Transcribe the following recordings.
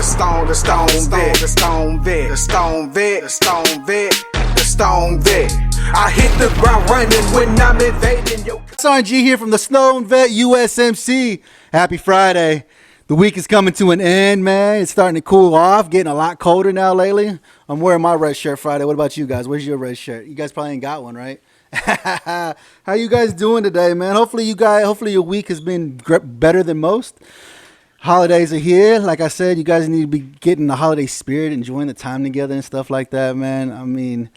stone vet, the stone vet, the stone vet, the stone vet, the stone vet. I hit the ground running when I'm invading your. SRG here from the STONED VET USMC. Happy Friday. The week is coming to an end, man. It's starting to cool off, getting a lot colder now lately. I'm wearing my red shirt Friday. What about you guys? Where's your red shirt? You guys probably ain't got one, right? How you guys doing today, man? Hopefully your week has been better than most. Holidays are here. Like I said, you guys need to be getting the holiday spirit, enjoying the time together and stuff like that, man. I mean,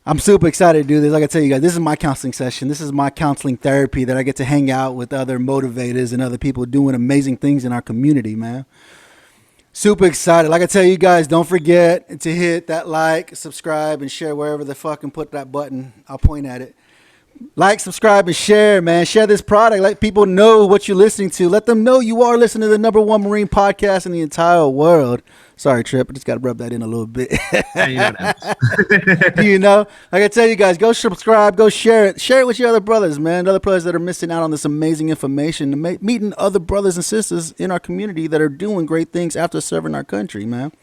I'm super excited to do this. Like I tell you guys, this is my counseling session. This is my counseling therapy that I get to hang out with other motivators and other people doing amazing things in our community, man. Super excited. Like I tell you guys, don't forget to hit that like, subscribe, and share wherever the fucking put that button. I'll point at it. Like, subscribe, and share, man. Share this product. Let people know what you're listening to. Let them know you are listening to the #1 Marine podcast in the entire world. Sorry, Tripp. I just got to rub that in a little bit. Yeah, you know that. You know, like I tell you guys, go subscribe, go share it. Share it with your other brothers, man. Other brothers that are missing out on this amazing information. Meeting other brothers and sisters in our community that are doing great things after serving our country, man.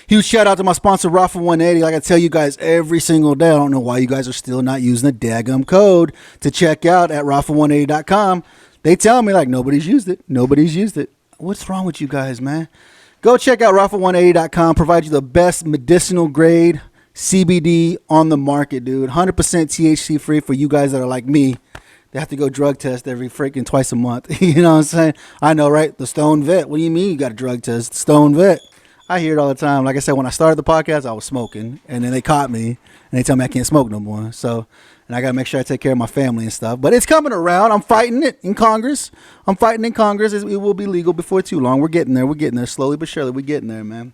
Huge shout out to my sponsor, Rafa 180. Like I tell you guys every single day, I don't know why you guys are still not using the daggum code to check out at rafa180.com. They tell me like nobody's used it. Nobody's used it. What's wrong with you guys, man? Go check out rafa180.com. Provide you the best medicinal grade CBD on the market, dude. 100% THC free for you guys that are like me. They have to go drug test every freaking twice a month. You know what I'm saying? I know, right? The STONED VET. What do you mean you got a drug test? STONED VET. I hear it all the time. Like I said, when I started the podcast, I was smoking, and then they caught me, and they tell me I can't smoke no more. So, and I got to make sure I take care of my family and stuff. But it's coming around. I'm fighting it in Congress. It will be legal before too long. We're getting there. We're getting there slowly but surely. We're getting there, man.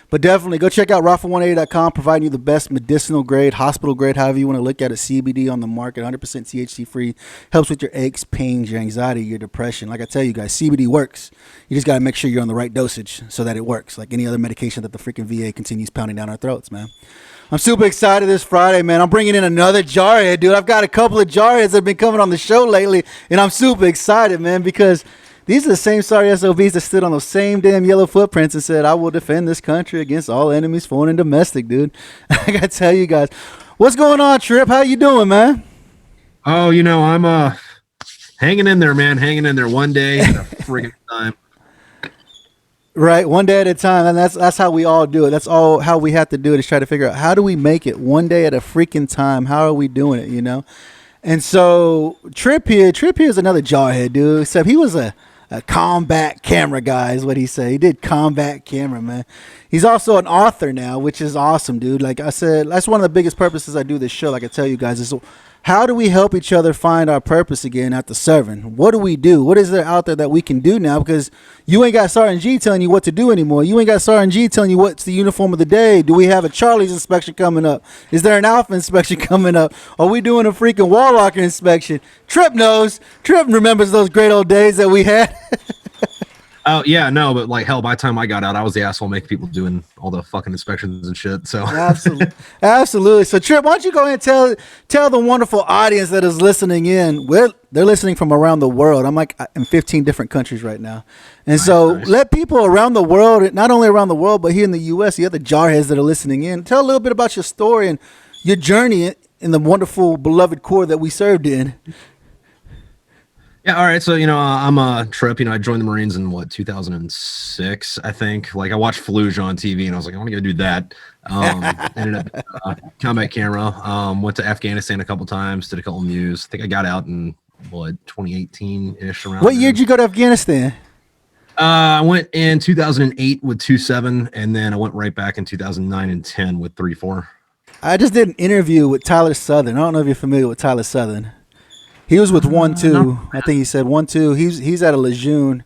But definitely go check out rafa180.com, providing you the best medicinal grade, hospital grade, however you want to look at it, CBD on the market, 100% THC free, helps with your aches, pains, your anxiety, your depression. Like I tell you guys, CBD works. You just got to make sure you're on the right dosage so that it works, like any other medication that the freaking VA continues pounding down our throats, man. I'm super excited this Friday, man. I'm bringing in another jarhead, dude. I've got a couple of jarheads that have been coming on the show lately, and I'm super excited, man, because these are the same sorry SOBs that stood on those same damn yellow footprints and said, I will defend this country against all enemies, foreign and domestic, dude. I got to tell you guys. What's going on, Tripp? How you doing, man? Oh, you know, I'm hanging in there, man. Hanging in there one day at a friggin' time. Right, one day at a time. And that's how we all do it. That's all how we have to do it, is try to figure out how do we make it one day at a freaking time? How are we doing it, you know? And so Tripp here is another jarhead, dude, except he was a combat camera guy is what he said. He did combat camera, man. He's also an author now, which is awesome, dude. Like I said, that's one of the biggest purposes I do this show. Like I tell you guys, is how do we help each other find our purpose again after serving? What do we do? What is there out there that we can do now? Because you ain't got Sergeant G telling you what to do anymore. You ain't got Sergeant G telling you what's the uniform of the day. Do we have a Charlie's inspection coming up? Is there an Alpha inspection coming up? Are we doing a freaking wall locker inspection? Tripp knows. Tripp remembers those great old days that we had. Oh, yeah, no, but like hell, by the time I got out, I was the asshole making people doing all the fucking inspections and shit. So Absolutely. So Tripp, why don't you go ahead and tell the wonderful audience that is listening in. They're listening from around the world. I'm like in 15 different countries right now. And nice. Let people around the world, not only around the world, but here in the U.S., the other jarheads that are listening in, tell a little bit about your story and your journey in the wonderful, beloved Corps that we served in. Yeah, all right. So, you know, I'm Tripp. You know, I joined the Marines in 2006, I think. Like, I watched Fallujah on TV, and I was like, I want to go do that. Ended up combat camera. Went to Afghanistan a couple times, did a couple MUs. I think I got out in 2018-ish around. What year did you go to Afghanistan? I went in 2008 with 2.7, and then I went right back in 2009 and 10 with 3.4. I just did an interview with Tyler Southern. I don't know if you're familiar with Tyler Southern. He was with 1-2. I think he said 1-2. He's at a Lejeune,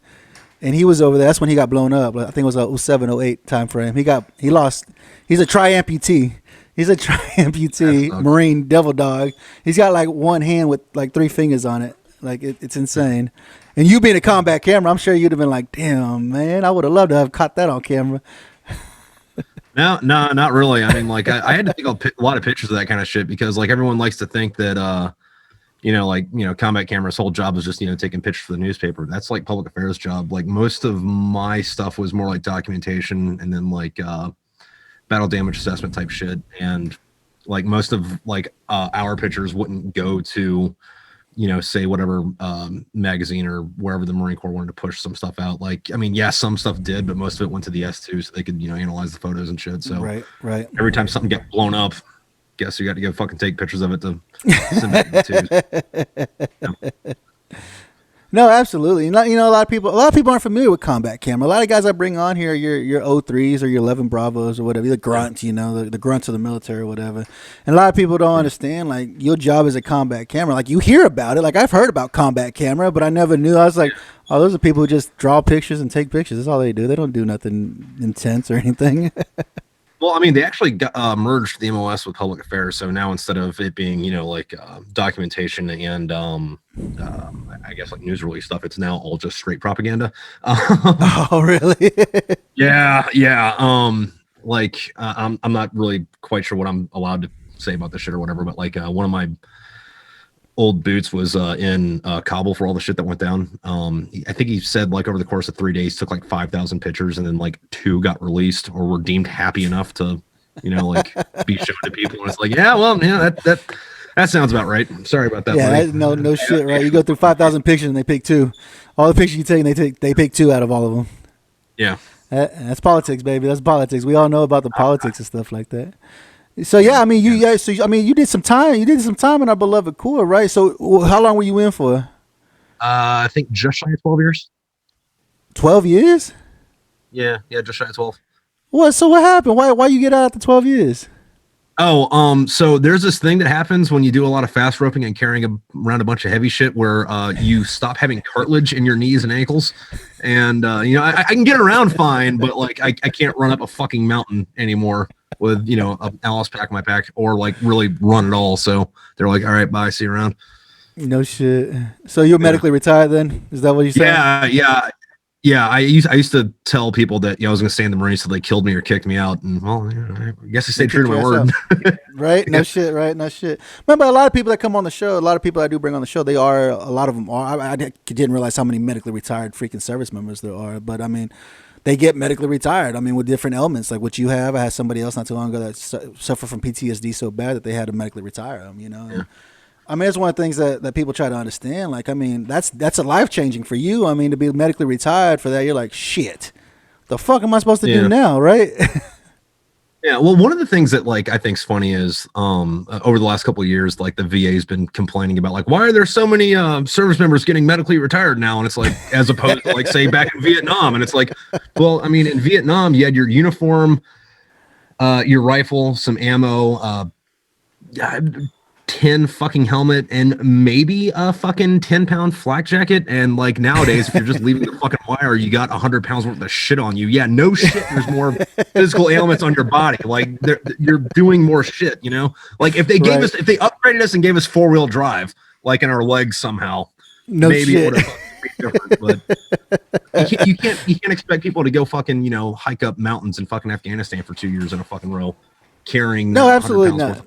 and he was over there. That's when he got blown up. I think it was a 07, 08 time frame. He lost. He's a tri-amputee. He's a tri-amputee Marine devil dog. He's got like one hand with like 3 fingers on it. Like it's insane. And you being a combat camera, I'm sure you'd have been like, damn, man, I would have loved to have caught that on camera. No, not really. I mean, like I had to take a lot of pictures of that kind of shit because like everyone likes to think that combat camera's whole job is just, taking pictures for the newspaper. That's like public affairs job. Like most of my stuff was more like documentation and then like battle damage assessment type shit. And like most of like our pictures wouldn't go to, say whatever magazine or wherever the Marine Corps wanted to push some stuff out. Like, I mean, yeah, some stuff did, but most of it went to the S2 so they could, analyze the photos and shit. So right. Every time something got blown up, guess you got to go fucking take pictures of it to send back to. No, absolutely. Not, a lot of people aren't familiar with combat camera. A lot of guys I bring on here, your O3s or your 11 Bravos or whatever, the grunts, the grunts of the military or whatever. And a lot of people don't understand, like, your job is a combat camera. Like, you hear about it. Like, I've heard about combat camera, but I never knew. I was like, oh, those are people who just draw pictures and take pictures. That's all they do. They don't do nothing intense or anything. Well, I mean, they actually merged the MOS with public affairs. So now instead of it being, documentation and I guess like news release stuff, it's now all just straight propaganda. Oh, really? Yeah. I'm not really quite sure what I'm allowed to say about this shit or whatever, but like one of my old boots was in Kabul for all the shit that went down. I think he said like over the course of 3 days took like 5,000 pictures and then like 2 got released or were deemed happy enough to like be shown to people. And it's like, that sounds about right. Sorry about that. Yeah, no shit, right? You go through 5,000 pictures and they pick 2. All the pictures you take, and they pick 2 out of all of them. Yeah, that's politics, baby. That's politics. We all know about the politics and stuff like that. So yeah, I mean, you did some time. You did some time in our beloved Corps, right? So how long were you in for? I think just shy of 12 years. 12 years? Yeah, just shy of 12. What? So what happened? Why you get out after 12 years? Oh, so there's this thing that happens when you do a lot of fast roping and carrying around a bunch of heavy shit where you stop having cartilage in your knees and ankles. And, I can get around fine, but like I can't run up a fucking mountain anymore with, an Alice pack in my pack or like really run at all. So they're like, all right, bye, see you around. No shit. So you're medically retired then? Is that what you said? Yeah. I used to tell people that I was going to stay in the Marines till they killed me or kicked me out, and well, I guess I stayed true to my word. Right? No shit. Right? No shit. Remember, a lot of people that come on the show, a lot of people I do bring on the show, a lot of them are. I didn't realize how many medically retired freaking service members there are, but I mean, they get medically retired. I mean, with different ailments like what you have. I had somebody else not too long ago that suffered from PTSD so bad that they had to medically retire them. Yeah. I mean, it's one of the things that people try to understand. Like, I mean, that's a life-changing for you. I mean, to be medically retired for that, you're like, shit, the fuck am I supposed to do now, right? Yeah, well, one of the things that like I think's funny is over the last couple of years, like the VA's been complaining about like, why are there so many service members getting medically retired now? And it's like, as opposed to like say back in Vietnam, and it's like, well, I mean, in Vietnam you had your uniform, your rifle, some ammo, 10 fucking helmet, and maybe a fucking 10-pound flak jacket. And like nowadays, if you're just leaving the fucking wire, you got 100 pounds worth of shit on you. Yeah, no shit. There's more physical ailments on your body. Like you're doing more shit, Like if they upgraded us and gave us 4-wheel drive, like in our legs somehow, maybe it would have been different. But you can't expect people to go fucking hike up mountains in fucking Afghanistan for 2 years in a fucking row, carrying absolutely not.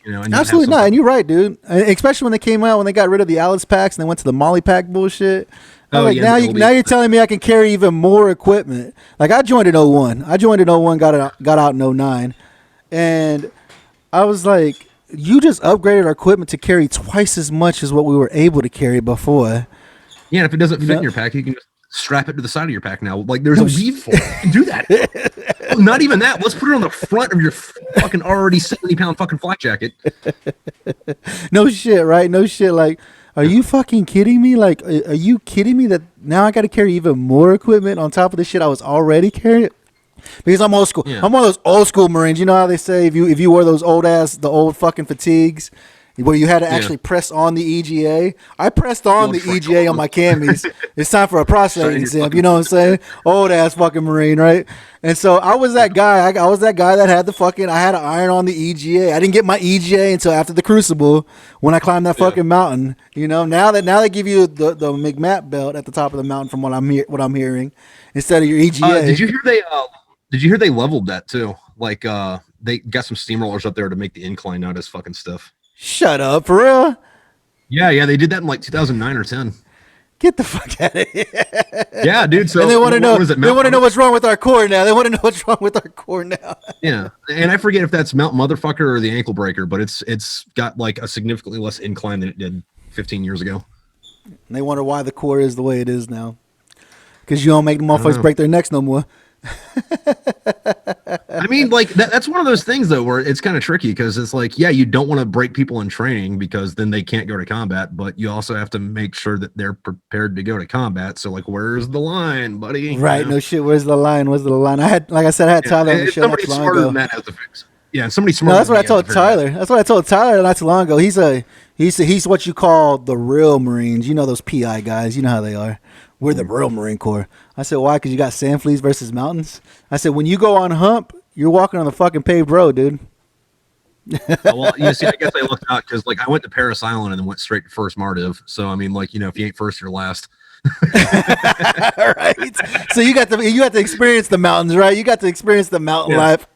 Absolutely not. And you're right, dude. Especially when they came out, when they got rid of the Alice packs and they went to the Molly pack bullshit. Now you're telling me I can carry even more equipment. Like I joined in 01. Got out in 09. And I was like, you just upgraded our equipment to carry twice as much as what we were able to carry before. Yeah, and if it doesn't fit in your pack, you can just strap it to the side of your pack now. Like there's a weave for it. You can do that. Well, not even that. Let's put it on the front of your fucking already 70-pound fucking flak jacket. No shit, right? No shit. Like, are you fucking kidding me? Like, are you kidding me that now I got to carry even more equipment on top of the shit I was already carrying? Because I'm old school. Yeah. I'm one of those old school Marines. You know how they say if you wear those the old fucking fatigues, where you had to actually press on the EGA. I pressed on the EGA on my camis. It's time for a prostate exam. You know what I'm saying? Old ass fucking Marine, right? And so I was that guy. I was that guy that had I had to iron on the EGA. I didn't get my EGA until after the Crucible when I climbed that fucking mountain. Now they give you the McMap belt at the top of the mountain from what I'm hearing instead of your EGA. Did you hear they leveled that too? Like they got some steamrollers up there to make the incline not as fucking stiff. Shut up, for real? Yeah, they did that in like 2009 or 10. Get the fuck out of here. Yeah, dude. So And they want to know. what is it, They want to know what's wrong with our core now. They want to know what's wrong with our core now. Yeah, and I forget if that's Mount Motherfucker or the Ankle Breaker, but it's got like a significantly less incline than it did 15 years ago. And they wonder why the core is the way it is now. Because you don't make the motherfuckers break their necks no more. I mean, like that's one of those things though, where it's kind of tricky because it's like, yeah, you don't want to break people in training because then they can't go to combat, but you also have to make sure that they're prepared to go to combat. So like, where's the line, buddy? Right? You know? No shit. Where's the line? Where's the line? I had Tyler on the show not Somebody too long smarter ago. than that has to fix. Yeah, somebody smarter. No, that's what I told Tyler. That's what I told Tyler not too long ago. He's what you call the real Marines. You know those PI guys. You know how they are. We're the real Marine Corps. I said, why? Because you got sand fleas versus mountains. I said, when you go on hump, you're walking on the fucking paved road, dude. Well, you see, I guess I looked out because like I went to Paris Island and then went straight to First Mardiv. So I mean, like, you know, if you ain't first, you're last. Right. So you got to experience the mountains, right? You got to experience the mountain life,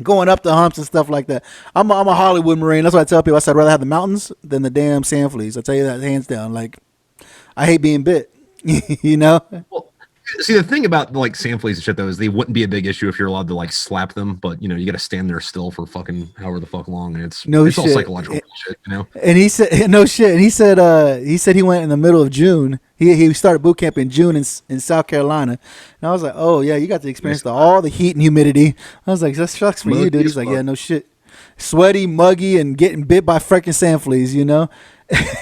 going up the humps and stuff like that. I'm a Hollywood Marine. That's what I tell people. I said I'd rather have the mountains than the damn sand fleas. I tell you that hands down. Like, I hate being bit. You know. Well, see, the thing about like sand fleas and shit though is they wouldn't be a big issue if you're allowed to like slap them, but you know you got to stand there still for fucking however the fuck long, and it's all psychological shit, you know. And he said no shit. And he said he went in the middle of June. He started boot camp in June in South Carolina, and I was like, oh yeah, you got to experience all the heat and humidity. I was like, that sucks for you, dude. He's like, yeah, no shit, sweaty, muggy, and getting bit by freaking sand fleas, you know.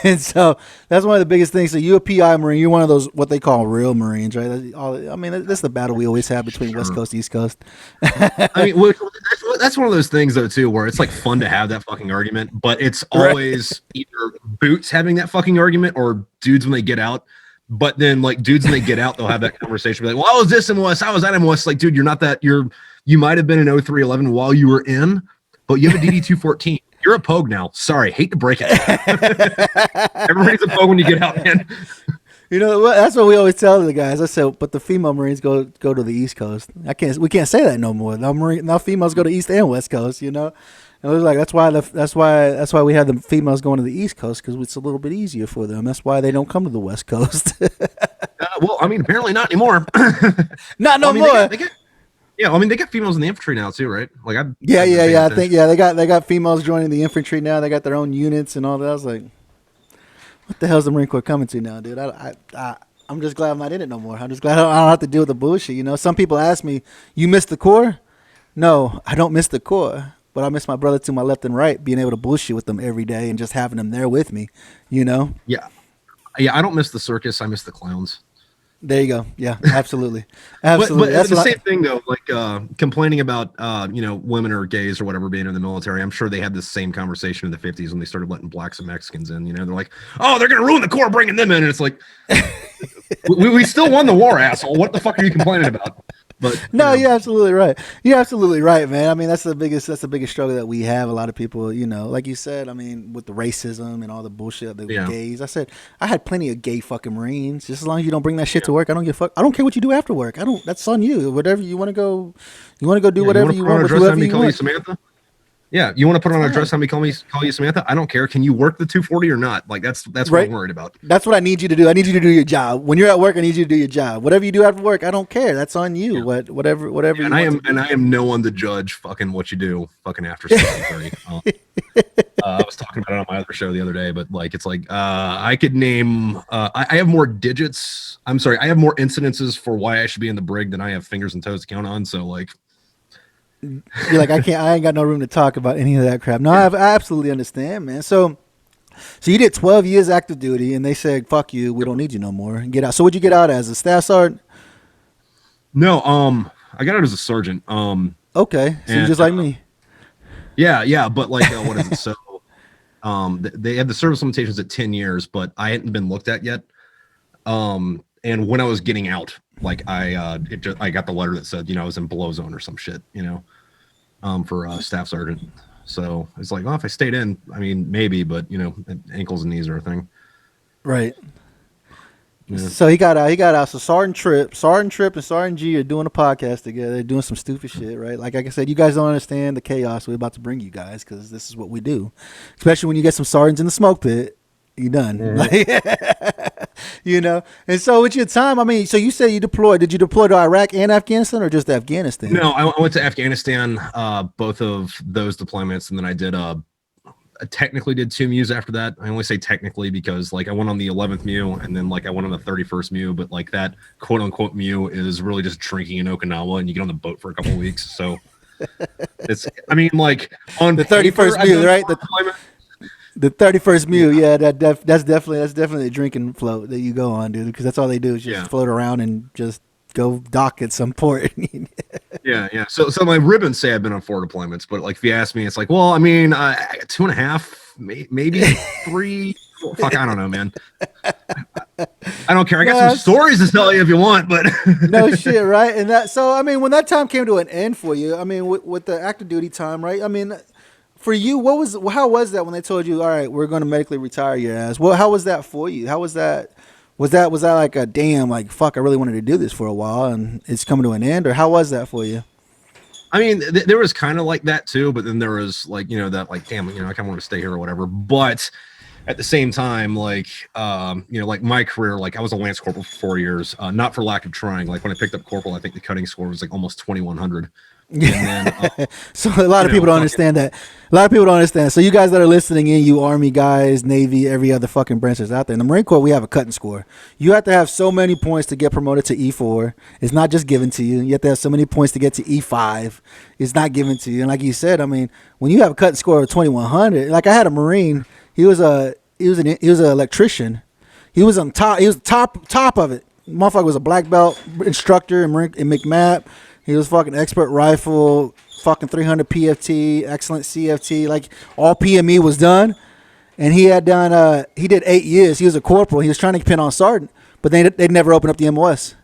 And so that's one of the biggest things. So you're a PI Marine. You're one of those what they call real Marines, right? I mean, that's the battle we always have between West Coast, East Coast. I mean, that's one of those things though too, where it's like fun to have that fucking argument, but it's always either boots having that fucking argument or dudes when they get out. But then like dudes when they get out, they'll have that conversation. Be like, well, I was this in West, I was that in West. Like, dude, you're not that. You might have been in 0311 while you were in, but you have a DD-214. You're a pogue now. Sorry, hate to break it. Everybody's a pogue when you get out, man. You know what? That's what we always tell the guys. I said, but the female Marines go to the East Coast. We can't say that no more. Now females go to East and West Coast. You know, and it was like that's why we have the females going to the East Coast because it's a little bit easier for them. That's why they don't come to the West Coast. Well, I mean, apparently not anymore. Not no more. Yeah, I mean they got females in the infantry now too, right? Like I think they got females joining the infantry now. They got their own units and all that. I was like, what the hell's the Marine Corps coming to now, dude? I'm just glad I'm not in it no more. I'm just glad I don't have to deal with the bullshit. You know, some people ask me, you miss the Corps? No, I don't miss the Corps, but I miss my brother to my left and right, being able to bullshit with them every day and just having them there with me. You know? Yeah. I don't miss the circus. I miss the clowns. There you go. Yeah, absolutely. Absolutely. But that's the same thing though, like complaining about women or gays or whatever being in the military. I'm sure they had this same conversation in the 50s when they started letting blacks and Mexicans in. You know, they're like, oh, they're gonna ruin the Corps bringing them in. And it's like we still won the war, asshole. What the fuck are you complaining about? But no, you're absolutely right. You're absolutely right, man. I mean, that's the biggest struggle that we have. A lot of people, you know, like you said, I mean, with the racism and all the bullshit, the gays. I said I had plenty of gay fucking Marines. Just as long as you don't bring that shit to work, I don't give a fuck. I don't care what you do after work. That's on you. Whatever you want to go, do whatever you want with whoever you want. Samantha? Yeah, you want to put on a dress? Have me call you Samantha? I don't care. Can you work the 240 or not? Like that's what I'm worried about. That's what I need you to do. I need you to do your job. When you're at work, I need you to do your job. Whatever you do after work, I don't care. That's on you. Yeah. Whatever. And I am no one to judge fucking what you do fucking after 7:30. I was talking about it on my other show the other day, but like it's like I could name. I have more digits. I'm sorry. I have more incidences for why I should be in the brig than I have fingers and toes to count on. So like. You're like, I ain't got no room to talk about any of that crap. No, I absolutely understand, man. So you did 12 years active duty, and they said, "Fuck you, we don't need you no more." Get out. So what'd you get out as, a staff sergeant? No, I got out as a sergeant. Okay, so you're just like me. Yeah, but like, what is it? So, they had the service limitations at 10 years, but I hadn't been looked at yet. And when I was getting out, like I got the letter that said, I was in below zone or some shit, for staff sergeant. So it's like, well, if I stayed in, I mean, maybe, but ankles and knees are a thing. Right. Yeah. So he got out. So Sergeant Tripp and Sergeant G are doing a podcast together. They're doing some stupid shit, right? Like I said, you guys don't understand the chaos we're about to bring you guys because this is what we do. Especially when you get some sergeants in the smoke pit. You done. Like, you know. And so with your time, I mean, so you said you deployed. Did you deploy to Iraq and Afghanistan, or just Afghanistan? No, I went to Afghanistan, both of those deployments, and then I did I technically did 2 MEUs after that. I only say technically because like I went on the 11th MEU and then like I went on the 31st MEU, but like that quote unquote MEU is really just drinking in Okinawa and you get on the boat for a couple of weeks. So it's, I mean, like on The 31st MEU, right? The 31st MEU, yeah, that's definitely a drinking float that you go on, dude, because that's all they do is just float around and just go dock at some port. Yeah. So my ribbons say I've been on 4 deployments, but like if you ask me, it's like, well, I mean, 2.5, maybe 3. Fuck, I don't know, man. I don't care. I got some stories to tell you if you want, but no shit, right? And that, so I mean, when that time came to an end for you, I mean, with the active duty time, right? I mean, for you, how was that when they told you, all right, we're going to medically retire your ass? Well, how was that for you? How was that? Was that like a damn, like, fuck, I really wanted to do this for a while and it's coming to an end? Or how was that for you? I mean, there was kind of like that too, but then there was like, you know, that like, damn, you know, I kind of want to stay here or whatever. But at the same time, like, you know, like my career, like I was a Lance Corporal for 4 years, not for lack of trying. Like when I picked up Corporal, I think the cutting score was like almost 2,100. Yeah. So a lot of people don't understand that. A lot of people don't understand. So you guys that are listening in, you Army guys, Navy, every other fucking branch that's out there. In the Marine Corps, we have a cutting score. You have to have so many points to get promoted to E4. It's not just given to you. You have to have so many points to get to E5. It's not given to you. And like you said, I mean, when you have a cutting score of 2,100, like I had a Marine. He was an electrician. He was on top. He was top of it. Motherfucker was a black belt instructor in McMap. He was fucking expert rifle, fucking 300 PFT, excellent CFT, like all PME was done. And he had done, he did 8 years. He was a corporal. He was trying to pin on sergeant, but they'd never opened up the MOS.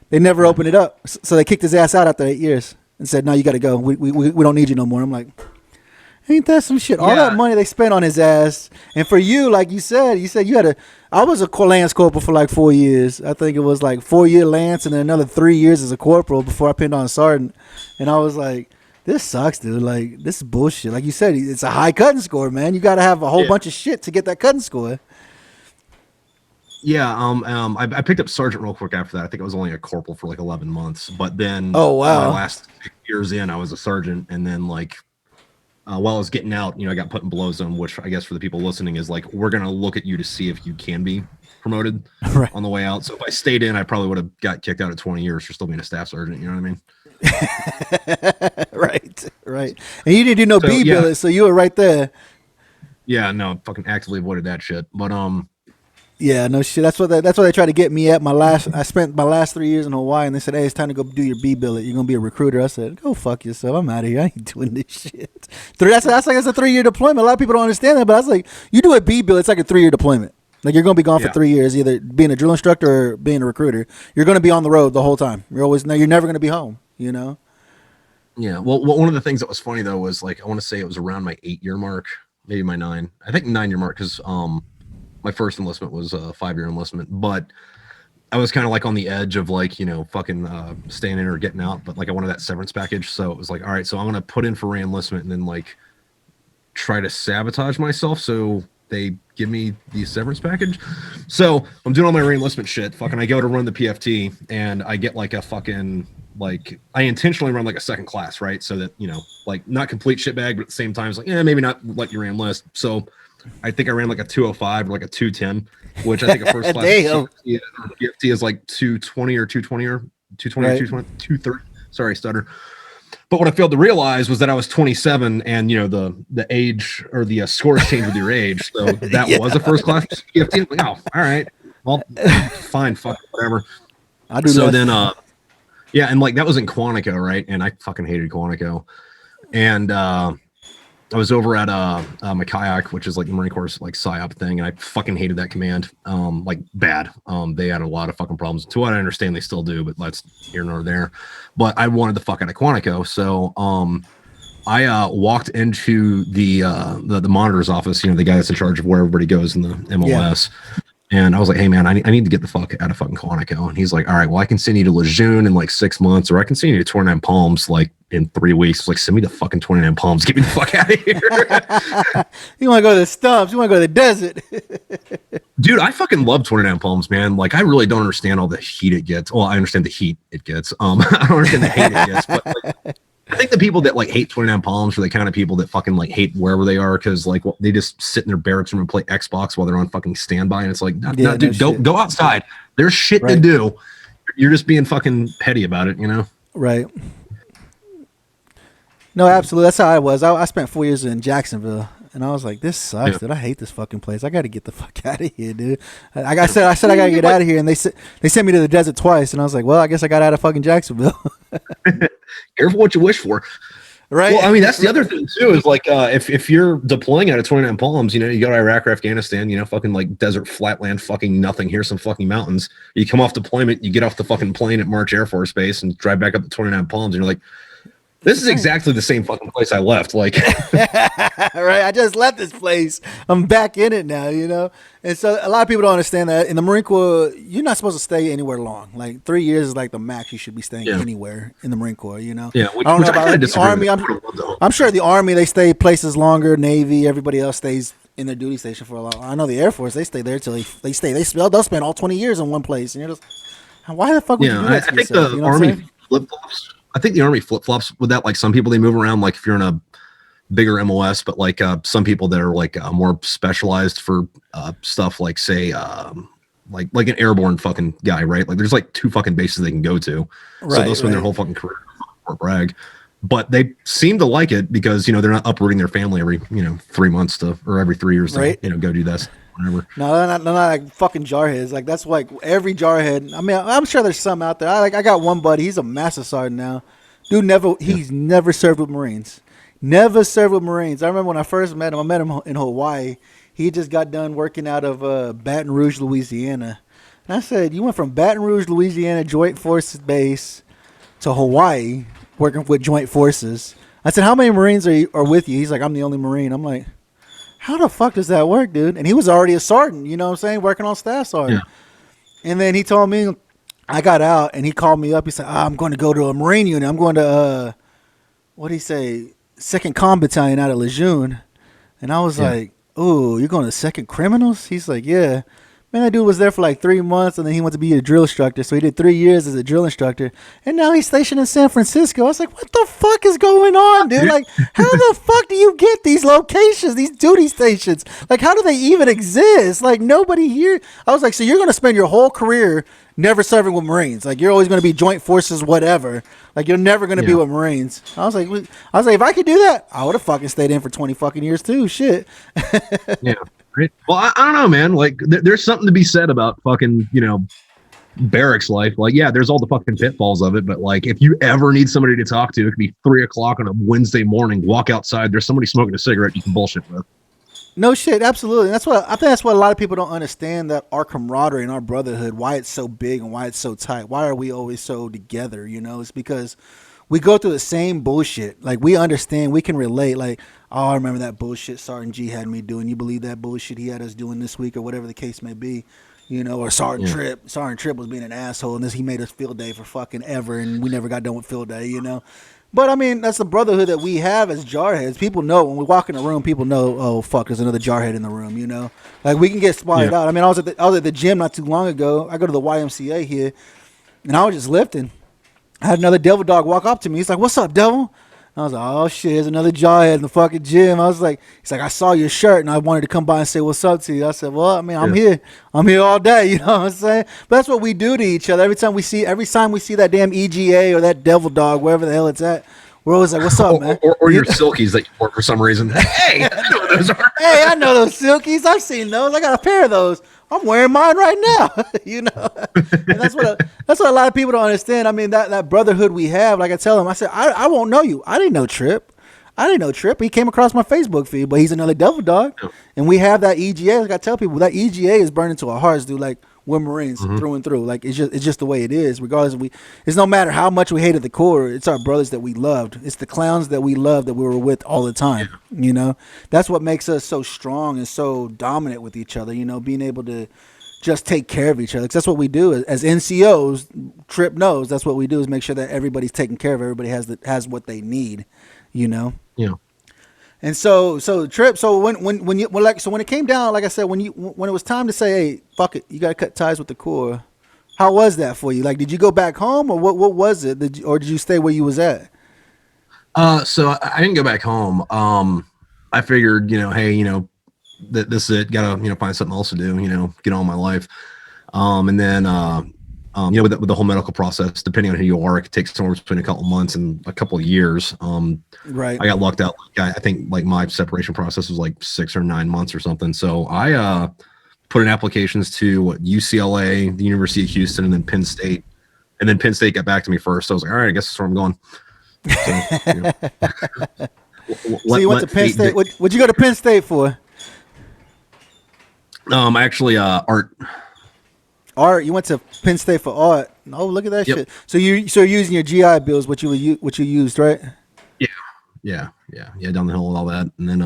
They never opened it up. So they kicked his ass out after 8 years and said, no, you got to go. We don't need you no more. I'm like, ain't that some shit? All that money they spent on his ass. And for you, like you said you had I was a Lance Corporal for like 4 years. I think it was like 4-year Lance and then another 3 years as a Corporal before I pinned on Sergeant. And I was like, this sucks, dude. Like, this is bullshit. Like you said, it's a high cutting score, man. You got to have a whole bunch of shit to get that cutting score. Yeah, I picked up Sergeant real quick after that. I think I was only a Corporal for like 11 months. But then my last 6 years in, I was a Sergeant. And then like, while I was getting out, you know, I got put in below zone, which I guess for the people listening is like, we're going to look at you to see if you can be promoted on the way out. So if I stayed in, I probably would have got kicked out at 20 years for still being a staff sergeant. You know what I mean? Right. And you didn't do no B billet, so you were right there. Yeah, no, fucking actively avoided that shit. But yeah, no shit. That's what they tried to get me at. I spent my last 3 years in Hawaii, and they said, "Hey, it's time to go do your B billet. You're gonna be a recruiter." I said, "Go fuck yourself. I'm out of here. I ain't doing this shit." That's like a 3-year deployment. A lot of people don't understand that, but I was like, you do a B billet, it's like a 3-year deployment. Like you're gonna be gone for 3 years, either being a drill instructor or being a recruiter. You're gonna be on the road the whole time. You're never gonna be home. You know. Yeah. Well, one of the things that was funny though was like I want to say it was around my 8-year mark, maybe my 9. I think 9-year mark because my first enlistment was a 5-year enlistment, but I was kind of like on the edge of like, you know, fucking staying in or getting out, but like I wanted that severance package. So it was like, all right, so I'm going to put in for re-enlistment and then like try to sabotage myself. So they give me the severance package. So I'm doing all my re-enlistment shit. Fucking, I go to run the PFT and I get like a fucking, like I intentionally run like a second class, right? So that, you know, like not complete shitbag, but at the same time, it's like, maybe not let you re-enlist. So I think I ran like a 205 or like a 210, which I think a first class PFT is like 220 or 220 or 220 or 230. Sorry, stutter. But what I failed to realize was that I was 27 and, you know, the age or the scores change with your age. So that was a first class PFT. I'm like, oh, all right. Well, fine. Fuck, whatever. And like that was in Quantico, right? And I fucking hated Quantico. And, I was over at my kayak, which is like the Marine Corps like PSYOP thing, and I fucking hated that command, like bad. They had a lot of fucking problems. To what I understand, they still do, but that's here nor there. But I wanted the fuck out of Quantico, so I walked into the monitor's office, you know, the guy that's in charge of where everybody goes in the MOS, And I was like, hey, man, I need to get the fuck out of fucking Quantico. And he's like, all right, well, I can send you to Lejeune in like 6 months, or I can send you to 29 Palms like in 3 weeks. It's like, send me to fucking 29 Palms. Get me the fuck out of here. You want to go to the stumps. You want to go to the desert. Dude, I fucking love 29 Palms, man. Like, I really don't understand all the heat it gets. Well, I understand the heat it gets. I don't understand the hate it gets, but like, I think the people that like hate 29 Palms are the kind of people that fucking like hate wherever they are, because like they just sit in their barracks room and play Xbox while they're on fucking standby, and it's like, no, dude, go outside. There's shit to do. You're just being fucking petty about it, you know? Right. No, absolutely. That's how I was. I spent 4 years in Jacksonville, and I was like, this sucks, dude. I hate this fucking place. I got to get the fuck out of here, dude. Like I said I got to get out of here, and they sent me to the desert twice, and I was like, well, I guess I got out of fucking Jacksonville. Careful what you wish for. Right. Well, I mean, that's the other thing too, is like if you're deploying out of 29 Palms, you know, you go to Iraq or Afghanistan, you know, fucking like desert, flatland, fucking nothing. Here's some fucking mountains. You come off deployment, you get off the fucking plane at March Air Force Base and drive back up to 29 Palms, and you're like, this is exactly the same fucking place I left. Like, right. I just left this place. I'm back in it now, you know? And so a lot of people don't understand that in the Marine Corps, you're not supposed to stay anywhere long. Like 3 years is like the max you should be staying anywhere in the Marine Corps, you know? Yeah. I don't know about like the Army. I'm sure the Army, they stay places longer. Navy, everybody else stays in their duty station for a lot. I know the Air Force, they stay there till they'll spend all 20 years in one place. And you're just, why the fuck would you do that to yourself? The Army flip-flops. I think the Army flip-flops with that. Like some people, they move around, like if you're in a bigger MOS, but like some people that are like more specialized for stuff like, say, like an airborne fucking guy, right? Like there's like 2 fucking bases they can go to. Right, so they'll spend their whole fucking career at Fort Bragg. But they seem to like it because, you know, they're not uprooting their family every, 3 months or every 3 years to, go do this. Whatever. No, they're not like fucking jarheads. Like that's like every jarhead. I mean, I'm sure there's some out there. I got one buddy. He's a master sergeant now. Dude, he's never served with Marines. Never served with Marines. I remember when I first met him. I met him in Hawaii. He just got done working out of Baton Rouge, Louisiana. And I said, you went from Baton Rouge, Louisiana Joint Forces Base to Hawaii working with Joint Forces. I said, how many Marines are with you? He's like, I'm the only Marine. I'm like, how the fuck does that work, dude? And he was already a sergeant, you know what I'm saying, working on staff sergeant. Yeah. And then he told me, I got out, and he called me up. He said, I'm going to go to a Marine unit. I'm going to, what did he say, 2nd Com Battalion out of Lejeune. And I was like, oh, you're going to 2nd Criminals? He's like, yeah. Man, that dude was there for like 3 months, and then he went to be a drill instructor. So he did 3 years as a drill instructor, and now he's stationed in San Francisco. I was like, what the fuck is going on, dude? Like, how the fuck do you get these locations, these duty stations? Like, how do they even exist? Like, nobody here. I was like, so you're going to spend your whole career never serving with Marines. Like, you're always going to be Joint Forces, whatever. Like, you're never going to be with Marines. I was like, if I could do that, I would have fucking stayed in for 20 fucking years too. Shit. Yeah. Right. Well, I don't know, man. Like, there's something to be said about fucking, barracks life. Like, yeah, there's all the fucking pitfalls of it, but like, if you ever need somebody to talk to, it could be 3 o'clock on a Wednesday morning. Walk outside. There's somebody smoking a cigarette you can bullshit with. No shit, absolutely. And I think that's what a lot of people don't understand, that our camaraderie and our brotherhood, why it's so big and why it's so tight. Why are we always so together? It's because we go through the same bullshit. Like, we understand, we can relate. Like, oh, I remember that bullshit Sergeant G had me doing. You believe that bullshit he had us doing this week, or whatever the case may be, or Sergeant Tripp. Sergeant Tripp was being an asshole, and he made us field day for fucking ever, and we never got done with field day, But I mean, that's the brotherhood that we have as jarheads. People know when we walk in the room. People know, oh fuck, there's another jarhead in the room. Like, we can get spotted out. I mean, I was at the gym not too long ago. I go to the YMCA here, and I was just lifting. I had another devil dog walk up to me. He's like, "What's up, devil?" And I was like, "Oh shit, there's another jarhead in the fucking gym." I was like, "He's like, I saw your shirt, and I wanted to come by and say what's up to you." I said, "Well, I mean, I'm here all day." You know what I'm saying? But that's what we do to each other. Every time we see that damn EGA or that devil dog, wherever the hell it's at, we're always like, "What's up, man?" Or your silkies that you wore for some reason. Hey, I know what those are. Hey, I know those silkies. I've seen those. I got a pair of those. I'm wearing mine right now. And that's what a lot of people don't understand. I mean, that brotherhood we have. Like I tell them, I said, I won't know you. I didn't know Tripp. He came across my Facebook feed, but he's another devil dog. Yeah. And we have that EGA. Like I tell people, that EGA is burned into our hearts, dude. Like, we're Marines through and through. Like, it's just the way it is. Regardless of it's no matter how much we hated the Corps, it's our brothers that we loved. It's the clowns that we loved that we were with all the time. Yeah. That's what makes us so strong and so dominant with each other. Being able to just take care of each other. 'Cause that's what we do as NCOs. Tripp knows that's what we do, is make sure that everybody's taken care of. Everybody has what they need, you know. Yeah. And so Tripp. So when it came down, like I said, when it was time to say, hey, fuck it, you got to cut ties with the Corps. How was that for you? Like, did you go back home, or what was it? Did you stay where you was at? So I didn't go back home. I figured, hey, this is it. Gotta, find something else to do, get on my life. And then, with the whole medical process, depending on who you are, it could take somewhere between a couple months and a couple of years. Right. I got lucked out. I think like my separation process was like 6 or 9 months or something. So I, put in applications to UCLA, the University of Houston, and then Penn State. And then Penn State got back to me first. So I was like, all right, I guess that's where I'm going. So you went to Penn State. What'd you go to Penn State for? Actually, art. Art. You went to Penn State for art. Oh, look at that shit. So you're using your GI Bills, what you used, right? Yeah. Down the hill with all that, and then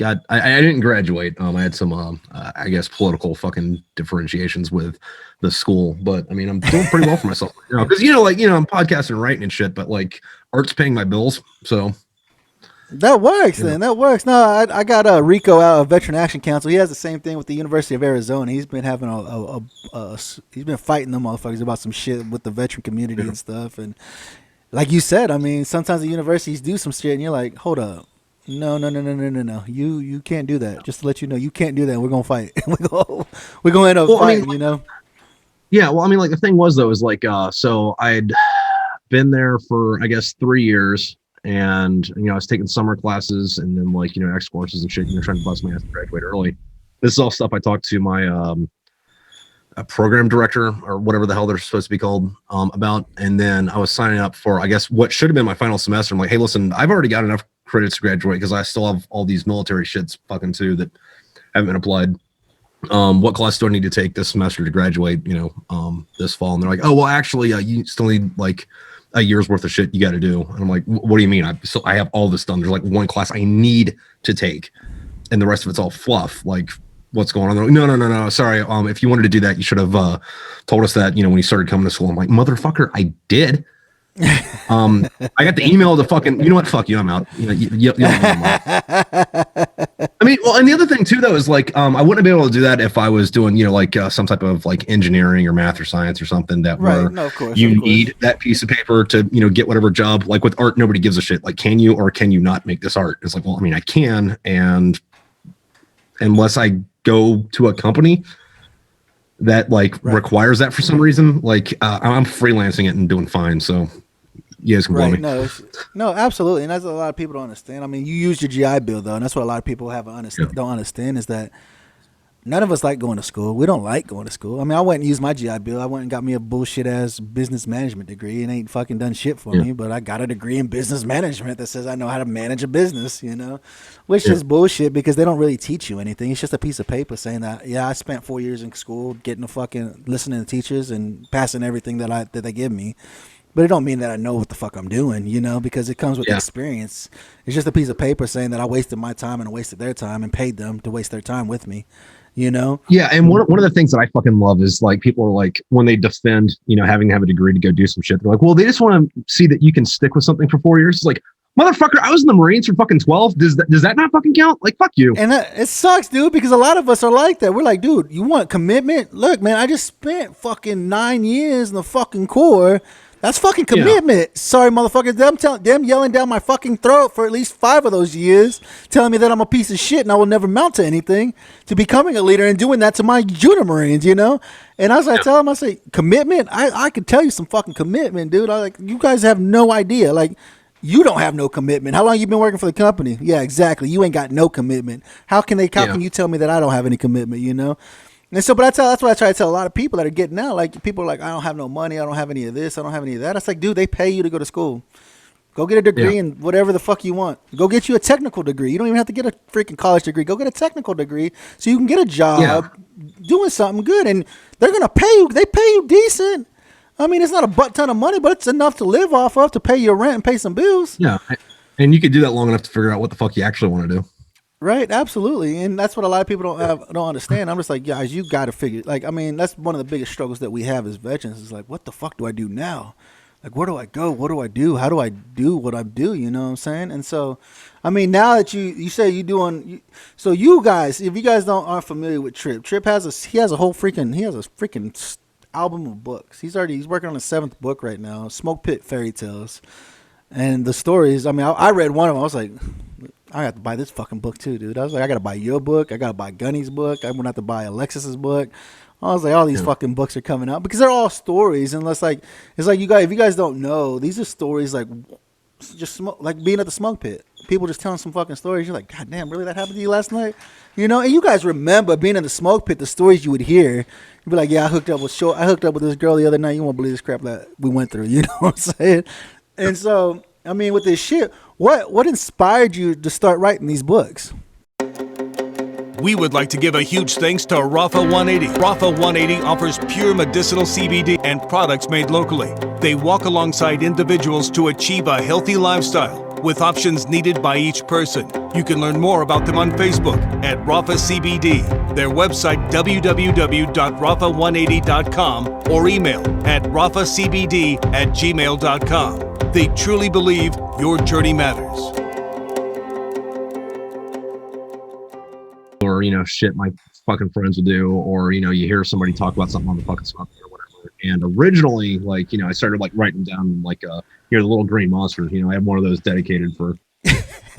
I didn't graduate. I had some I guess political fucking differentiations with the school, but I mean I'm doing pretty well for myself, because I'm podcasting and writing and shit, but like art's paying my bills, so that works. Then that works. No, I got Rico out of Veteran Action Council. He has the same thing with the University of Arizona. He's been having he's been fighting them motherfuckers about some shit with the veteran community and stuff. And like you said, I mean, sometimes the universities do some shit, and you're like, hold up. No. You can't do that. Just to let you know, you can't do that. We're gonna fight. We're gonna end up fighting. Yeah. Well, I mean, like the thing was though, is like, so I'd been there for I guess 3 years, and I was taking summer classes and then like X courses and shit. Trying to bust my ass to graduate early. This is all stuff I talked to my a program director or whatever the hell they're supposed to be called about, and then I was signing up for I guess what should have been my final semester. I'm like, hey, listen, I've already got enough credits to graduate because I still have all these military shits fucking too that haven't been applied. What class do I need to take this semester to graduate, this fall? And they're like, oh, well, actually, you still need like a year's worth of shit you got to do. And I'm like, what do you mean? I have all this done. There's like one class I need to take, and the rest of it's all fluff. Like, what's going on? They're like, no. Sorry. If you wanted to do that, you should have told us that, when you started coming to school. I'm like, motherfucker, I did. I got the email to fucking, you know what? Fuck you. I'm out. I mean, well, and the other thing too, though, is like, I wouldn't be able to do that if I was doing, like some type of like engineering or math or science or something that need that piece of paper to, get whatever job. Like with art, nobody gives a shit. Like, can you or can you not make this art? It's like, well, I mean, I can, and unless I go to a company that requires that for some reason, like I'm freelancing it and doing fine. So you guys can blow me. No, absolutely. And that's what a lot of people don't understand. I mean, you use your GI Bill though, and that's what a lot of people don't understand is that none of us like going to school. We don't like going to school. I mean, I went and used my GI Bill. I went and got me a bullshit ass business management degree, and ain't fucking done shit for me. But I got a degree in business management that says I know how to manage a business, which is bullshit because they don't really teach you anything. It's just a piece of paper saying that, yeah, I spent 4 years in school getting listening to teachers and passing everything that they give me. But it don't mean that I know what the fuck I'm doing, because it comes with experience. It's just a piece of paper saying that I wasted my time and I wasted their time and paid them to waste their time with me. Yeah, and one of the things that I fucking love is like people are like when they defend having to have a degree to go do some shit, they're like, well, they just want to see that you can stick with something for 4 years. It's like, motherfucker, I was in the Marines for fucking 12. Does that not fucking count? Like, fuck you. And it sucks, dude, because a lot of us are like that. We're like, dude, you want commitment? Look, man, I just spent fucking 9 years in the fucking Corps. That's fucking commitment. Yeah. Sorry, motherfuckers. Them yelling down my fucking throat for at least 5 of those years, telling me that I'm a piece of shit and I will never amount to anything, to becoming a leader and doing that to my junior Marines, And as I tell them, I say, commitment? I could tell you some fucking commitment, dude. You guys have no idea. Like, you don't have no commitment. How long you been working for the company? Yeah, exactly. You ain't got no commitment. How can you tell me that I don't have any commitment, And so, but that's what I try to tell a lot of people that are getting out. Like, people are like, I don't have no money. I don't have any of this. I don't have any of that. It's like, dude, they pay you to go to school. Go get a degree in whatever the fuck you want. Go get you a technical degree. You don't even have to get a freaking college degree. Go get a technical degree so you can get a job doing something good. And they're going to pay you. They pay you decent. I mean, it's not a butt ton of money, but it's enough to live off of, to pay your rent and pay some bills. Yeah. And you could do that long enough to figure out what the fuck you actually want to do. Right, absolutely, and that's what a lot of people don't understand. I'm just like, guys, you got to figure. Like, I mean, that's one of the biggest struggles that we have as veterans. Is like, what the fuck do I do now? Like, where do I go? What do I do? How do I do what I do? You know what I'm saying? And so, I mean, now that you say you doing, so you guys, if you guys aren't familiar with Tripp, Tripp has a whole freaking album of books. He's working on the 7th book right now, Smoke Pit Fairy Tales, and the stories. I mean, I read one of them. I was like, I have to buy this fucking book too, dude. I was like, I gotta buy your book. I gotta buy Gunny's book. I'm gonna have to buy Alexis's book. I was like, all these fucking books are coming out because they're all stories. And it's like you guys, if you guys don't know, these are stories like just like being at the smoke pit. People just telling some fucking stories. You're like, God damn, really that happened to you last night? You know, and you guys remember being in the smoke pit, the stories you would hear. You'd be like, yeah, I hooked up with this girl the other night. You won't believe this crap that we went through. You know what I'm saying? And so, I mean, with this shit, what inspired you to start writing these books? We would like to give a huge thanks to Rafa 180. Rafa 180 offers pure medicinal CBD and products made locally. They walk alongside individuals to achieve a healthy lifestyle with options needed by each person. You can learn more about them on Facebook at Rafa CBD, their website www.rafa180.com, or email at rafacbd@gmail.com. They truly believe your journey matters. Or, shit my fucking friends would do, or, you hear somebody talk about something on the fucking spot or whatever. And originally, I started writing down the little green monsters. I have one of those dedicated for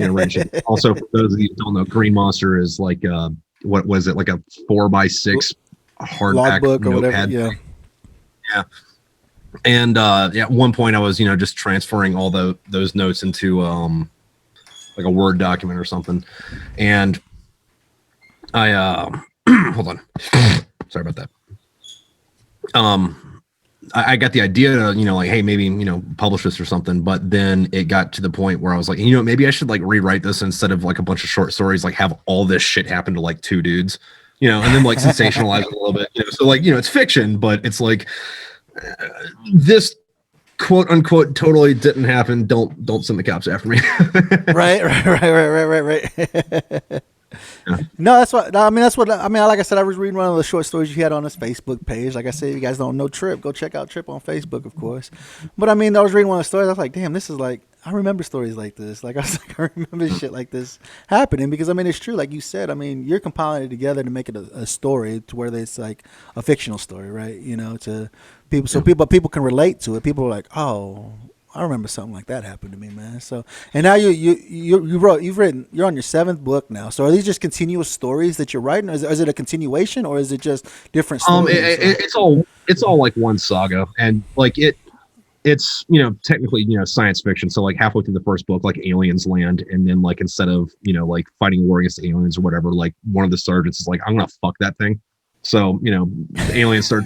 writing shit. Also, for those of you who don't know, green monster is what was it, like a 4x6 hardback book or notepad? Whatever, yeah. And at one point I was, just transferring all those notes into like a Word document or something. And I hold on. Sorry about that. I got the idea to, hey, maybe, publish this or something. But then it got to the point where I was like, maybe I should rewrite this instead of a bunch of short stories, have all this shit happen to 2 dudes, and then sensationalize it a little bit. So it's fiction, but it's this quote unquote totally didn't happen. Don't send the cops after me. Right. Yeah. No, that's what I mean. Like I said, I was reading one of the short stories you had on his Facebook page. Like I said, if you guys don't know Tripp, go check out Tripp on Facebook, of course. But I mean, I was reading one of the stories. I was like, damn, this is I remember stories like this. I remember shit like this happening because it's true. Like you said, you're compiling it together to make it a story to where it's a fictional story, right? To people, so people can relate to it. People are like, oh, I remember something like that happened to me, man. So, and now you're on your 7th book now. So, are these just continuous stories that you're writing? Or is it a continuation, or is it just different stories? It's all one saga, and it's technically science fiction. So halfway through the first book, aliens land, and then instead of fighting a war against aliens or whatever, one of the sergeants is I'm gonna fuck that thing. So the aliens start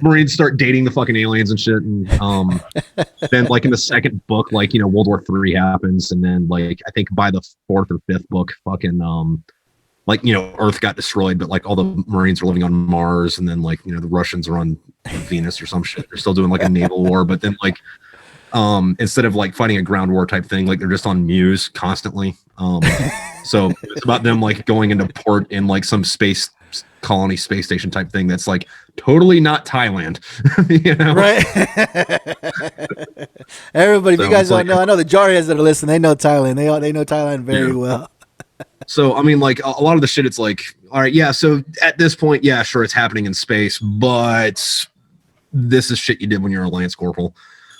Marines start dating the fucking aliens and shit, and then in the second book, World War III happens, and then I think by the 4th or 5th book, fucking Earth got destroyed, but all the Marines are living on Mars, and then the Russians are on Venus or some shit. They're still doing a naval war, but then instead of fighting a ground war type thing, they're just on Muse constantly. So it's about them going into port in some space colony space station type thing that's totally not Thailand. Right. Everybody, if you guys don't know, I know the Jarheads that are listening, they know Thailand. They know Thailand very well. So a lot of the shit, it's all right, yeah, so at this point, yeah, sure, it's happening in space, but this is shit you did when you're a Lance Corporal,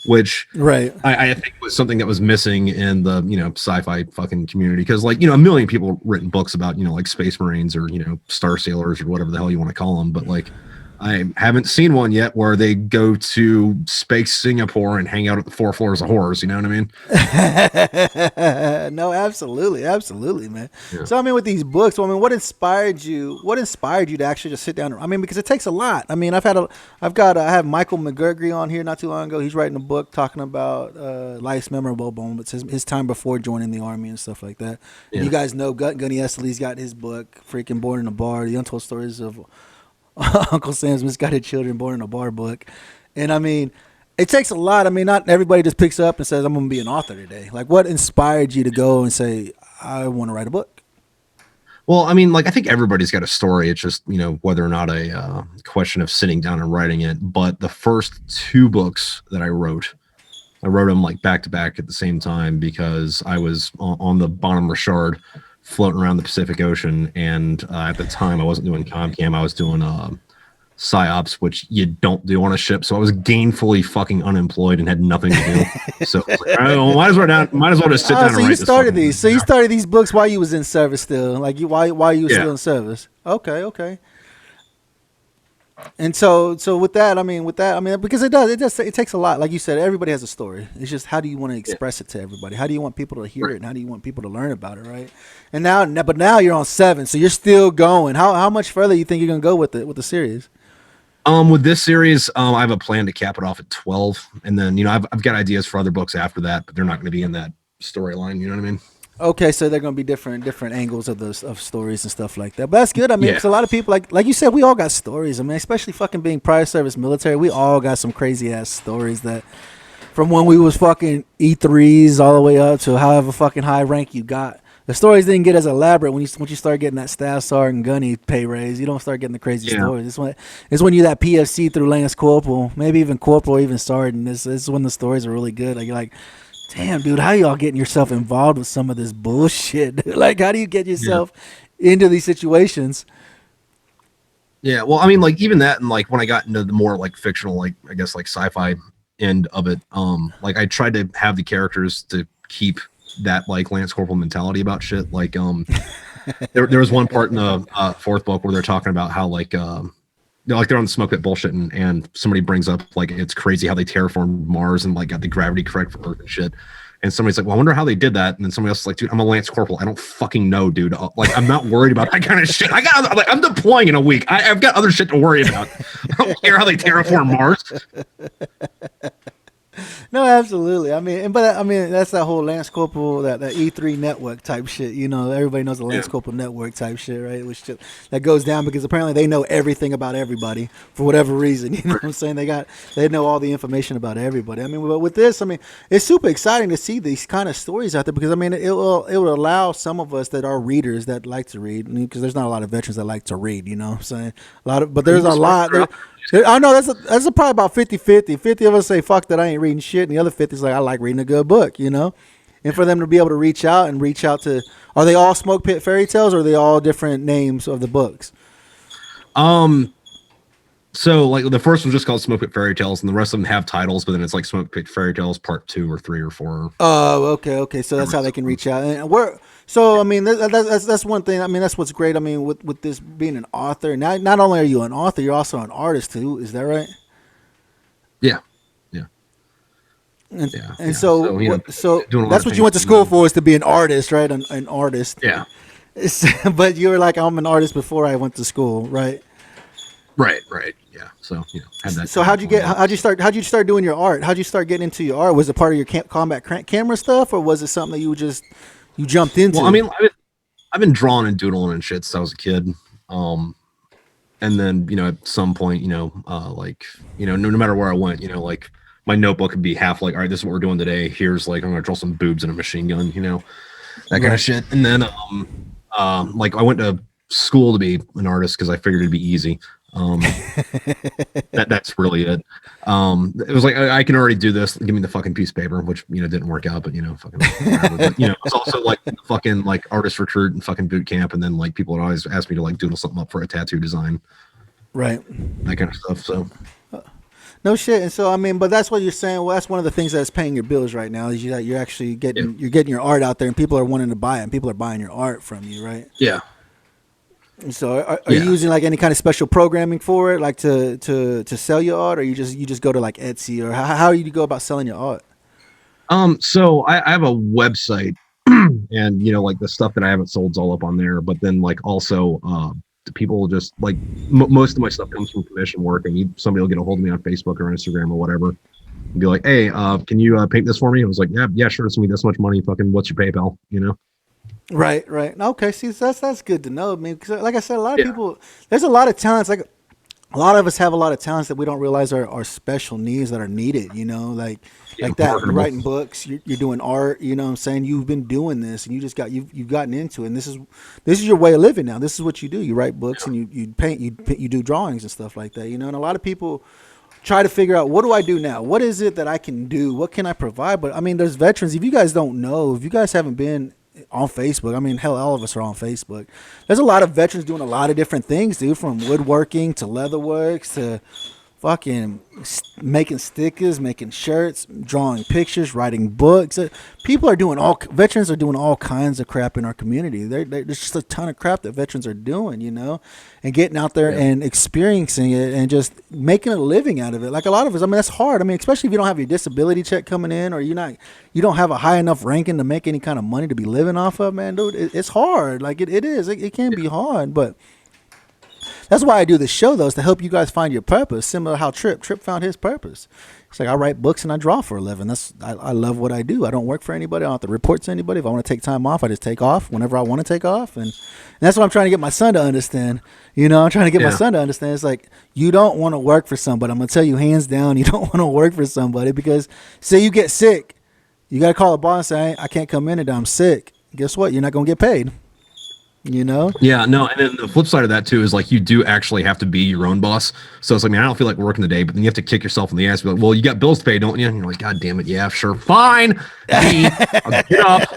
which right, I think was something that was missing in the sci-fi fucking community, because a million people written books about Space Marines or Star Sailors or whatever the hell you want to call them, but I haven't seen one yet where they go to Space Singapore and hang out at the 4 floors of horrors. You know what I mean? No, absolutely, man. Yeah. So with these books, what inspired you? What inspired you to actually just sit down? Because it takes a lot. I have Michael McGurgry on here not too long ago. He's writing a book talking about life's memorable moments, his time before joining the army and stuff like that. Yeah. You guys know Gunny Estley's got his book, freaking Born in a Bar, The Untold Stories of Uncle Sam's Misguided Children, Born in a Bar book. And it takes a lot. Not everybody just picks up and says, I'm going to be an author today. What inspired you to go and say, I want to write a book? Well, I mean, like I think everybody's got a story. It's just whether or not a question of sitting down and writing it. But the first two books that I wrote them like back to back at the same time because I was on the Bonhomme Richard floating around the Pacific Ocean, and at the time I wasn't doing comcam, I was doing psyops, which you don't do on a ship. So I was gainfully fucking unemployed and had nothing to do. So I was like, might as well just sit down and write you started this these. So you started these books while you was in service still, like while you were still in service. Okay. And so with that, I mean, because it takes a lot. Like you said, everybody has a story. It's just how do you want to express it to everybody? How do you want people to hear it, and how do you want people to learn about it, right? And now you're on 7, so you're still going. How much further you think you're gonna go with the series? With this series, I have a plan to cap it off at 12, and then I've got ideas for other books after that, but they're not going to be in that storyline. You know what I mean? Okay, so they're going to be different angles of stories and stuff like that. But that's good. I mean, because a lot of people, like you said, we all got stories. I mean, especially fucking being prior service military, we all got some crazy ass stories that from when we was fucking E3s all the way up to however fucking high rank you got. The stories didn't get as elaborate when you start getting that staff sergeant gunny pay raise. You don't start getting the crazy stories. It's when you're that PFC through Lance Corporal, maybe even Corporal, even Sergeant. This is when the stories are really good. Like you're like, damn, dude, how y'all getting yourself involved with some of this bullshit? Like, how do you get yourself into these situations? Yeah, well, I mean, like even that, and like when I got into the more like fictional, like I guess like sci-fi end of it, like I tried to have the characters to keep that like Lance Corporal mentality about shit. Like there was one part in the fourth book where they're talking about how like they're on the smoke pit bullshit, and somebody brings up like it's crazy how they terraformed Mars and like got the gravity correct for Earth and shit. And somebody's like, well, I wonder how they did that. And then somebody else is like, dude, I'm a Lance Corporal. I don't fucking know, dude. Like, I'm not worried about that kind of shit. I'm deploying in a week. I've got other shit to worry about. I don't care how they terraform Mars. No, absolutely. I mean, that's that whole Lance Corporal, that E3 network type shit. Everybody knows the Lance Corporal network type shit, right? Which that goes down because apparently they know everything about everybody for whatever reason. You know what I'm saying? They know all the information about everybody. I mean, but with this, I mean, it's super exciting to see these kind of stories out there because I mean, it will allow some of us that are readers that like to read, because there's not a lot of veterans that like to read. You know what I'm saying? But there's a lot. I know that's probably about 50-50. 50 of us say, fuck that, I ain't reading shit. And the other 50 is like, I like reading a good book, And for them to be able to reach out to, are they all Smoke Pit Fairy Tales, or are they all different names of the books? So like the first one's just called Smoke Pit Fairy Tales, and the rest of them have titles, but then it's like Smoke Pit Fairy Tales Part 2 or 3 or 4. Oh, okay. So that's how they can reach out. And so I mean, that's one thing. I mean, that's what's great. I mean, with this being an author, not only are you an author, you're also an artist too. Is that right? Yeah. So that's what you went to school for, is to be an artist, right? An artist. Yeah. But you were like, I'm an artist before I went to school, right? Right. Yeah. So had that. So how'd you start doing your art? How'd you start getting into your art? Was it part of your combat camera stuff, or was it something that you jumped into? Well, I mean, I've been drawing and doodling and shit since I was a kid. And then at some point, no matter where I went, like my notebook would be half like, all right, this is what we're doing today. Here's like, I'm gonna draw some boobs and a machine gun, that kind of shit. And then like I went to school to be an artist because I figured it'd be easy. That's really it. It was like, I can already do this. Give me the fucking piece of paper, which didn't work out, but fucking whatever. But, it's also like fucking like artist recruit and fucking boot camp, and then like people would always ask me to like doodle something up for a tattoo design, right? That kind of stuff. So no shit. And so I mean, but that's what you're saying. Well, that's one of the things that's paying your bills right now, is you're actually getting your art out there, and people are wanting to buy it, and people are buying your art from you, right? Yeah. So are you using like any kind of special programming for it, like to sell your art, or you just go to like Etsy, or how do you go about selling your art? So I have a website, and like the stuff that I haven't sold's all up on there, but then like also people just like most of my stuff comes from commission work, and somebody will get a hold of me on Facebook or Instagram or whatever and be like, hey, can you paint this for me? I was like, yeah, sure, it's gonna be this much money, fucking what's your PayPal, Right. Okay. See, that's good to know. I mean, because like I said, a lot of people, there's a lot of talents. Like a lot of us have a lot of talents that we don't realize are special needs that are needed, like that. You're writing books, you're doing art, you know what I'm saying? You've been doing this and you've gotten into it, and this is your way of living now. This is what you do. You write books and you paint, you do drawings and stuff like that, and a lot of people try to figure out, what do I do now? What is it that I can do? What can I provide? But I mean, there's veterans. If you guys don't know, if you guys haven't been on Facebook, I mean, hell, all of us are on Facebook. There's a lot of veterans doing a lot of different things, dude, from woodworking to leatherworks to fucking making stickers, making shirts, drawing pictures, writing books. Veterans are doing all kinds of crap in our community. There's just a ton of crap that veterans are doing, and getting out there and experiencing it and just making a living out of it. Like a lot of us, I mean, that's hard. I mean, especially if you don't have your disability check coming in, or you don't have a high enough ranking to make any kind of money to be living off of, man, dude, it's hard. Like it is. It can be hard, but that's why I do this show, though, is to help you guys find your purpose. Similar to how Tripp found his purpose. It's like, I write books and I draw for a living. I love what I do. I don't work for anybody. I don't have to report to anybody. If I want to take time off, I just take off whenever I want to take off. And that's what I'm trying to get my son to understand. I'm trying to get my son to understand. It's like, you don't want to work for somebody. I'm going to tell you hands down, you don't want to work for somebody, because say you get sick, you got to call the boss and say, I can't come in today, I'm sick. Guess what? You're not going to get paid. Yeah, no, and then the flip side of that too is like, you do actually have to be your own boss. So it's like, I don't feel like working today, but then you have to kick yourself in the ass. Be like, well, you got bills to pay, don't you? And you're like, God damn it, yeah, sure, fine. I'll get up.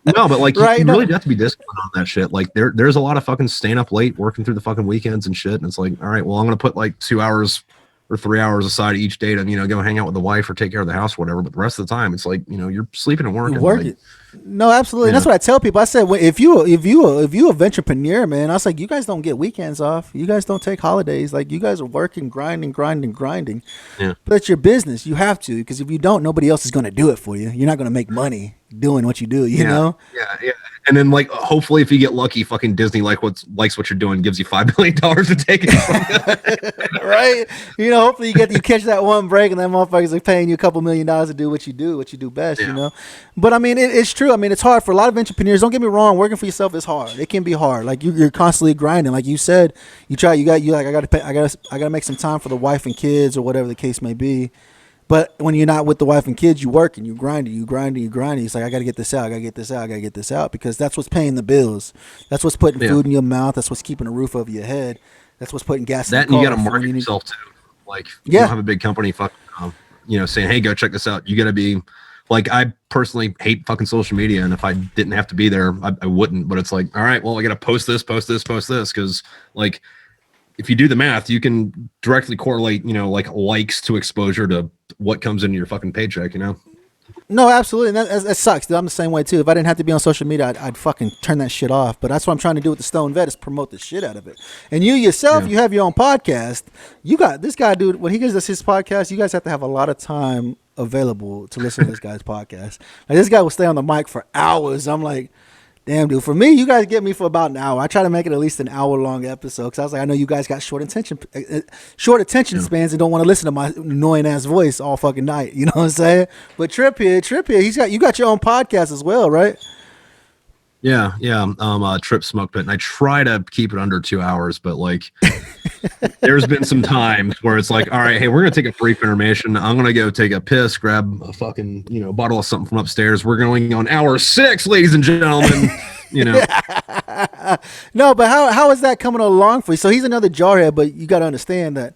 No, but like, you really do have to be disciplined on that shit. Like, there's a lot of fucking staying up late, working through the fucking weekends and shit. And it's like, all right, well, I'm gonna put like 2 hours or 3 hours aside each day to go hang out with the wife or take care of the house or whatever. But the rest of the time, it's like, you're sleeping and working. Like, no, absolutely. And that's what I tell people. I said, if you a venturepreneur, man, I was like, you guys don't get weekends off. You guys don't take holidays. Like, you guys are working, grinding. Yeah. But it's your business. You have to, because if you don't, nobody else is going to do it for you. You're not going to make money doing what you do. You know. Yeah. And then, like, hopefully, if you get lucky, fucking Disney likes what you're doing, gives you $5 million to take it from you. Right? Hopefully you catch that one break, and that motherfucker's like paying you a couple $1 million to do what you do best. But I mean, it's true. I mean, it's hard for a lot of entrepreneurs. Don't get me wrong. Working for yourself is hard. It can be hard. Like you're constantly grinding. Like you said, I got to make some time for the wife and kids or whatever the case may be. But when you're not with the wife and kids, you work and you grind. It's like, I got to get this out, because that's what's paying the bills. That's what's putting food in your mouth. That's what's keeping a roof over your head. That's what's putting gas in the car. That, and you got to market yourself too. Like, you don't have a big company saying, hey, go check this out. You got to be like, I personally hate fucking social media. And if I didn't have to be there, I wouldn't. But it's like, all right, well, I got to post this. Because like, if you do the math, you can directly correlate, like likes to exposure to what comes into your fucking paycheck, No, absolutely. And that sucks, dude. I'm the same way too. If I didn't have to be on social media, I'd fucking turn that shit off. But that's what I'm trying to do with the Stone Vet, is promote the shit out of it. And you yourself, you have your own podcast. You got this guy, dude. When he gives us his podcast, you guys have to have a lot of time available to listen to this guy's podcast. Like, this guy will stay on the mic for hours. I'm like, damn, dude. For me, you guys get me for about an hour. I try to make it at least an hour-long episode, because I was like, I know you guys got short attention spans and don't want to listen to my annoying-ass voice all fucking night. You know what I'm saying? But Tripp here, you got your own podcast as well, right? Yeah. Tripp Smoke Pit, and I try to keep it under 2 hours, but like, there's been some times where it's like, all right, hey, we're gonna take a brief intermission. I'm gonna go take a piss, grab a fucking bottle of something from upstairs. We're going on hour 6, ladies and gentlemen. No, but how is that coming along for you? So he's another jarhead, but you got to understand that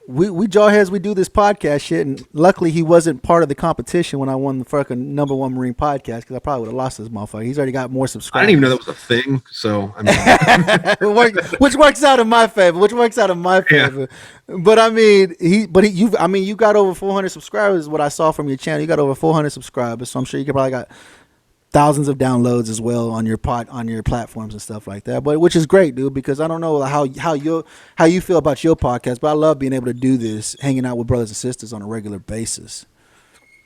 we jarheads, we do this podcast shit, and luckily he wasn't part of the competition when I won the fucking #1 Marine podcast, because I probably would have lost this motherfucker. He's already got more subscribers. I didn't even know that was a thing. So I mean, which works out in my favor. Yeah. But I mean, you got over 400 subscribers is what I saw from your channel. You got over 400 subscribers, so I'm sure you probably got thousands of downloads as well on your platforms and stuff like that. But which is great, dude, because I don't know how you feel about your podcast, but I love being able to do this, hanging out with brothers and sisters on a regular basis.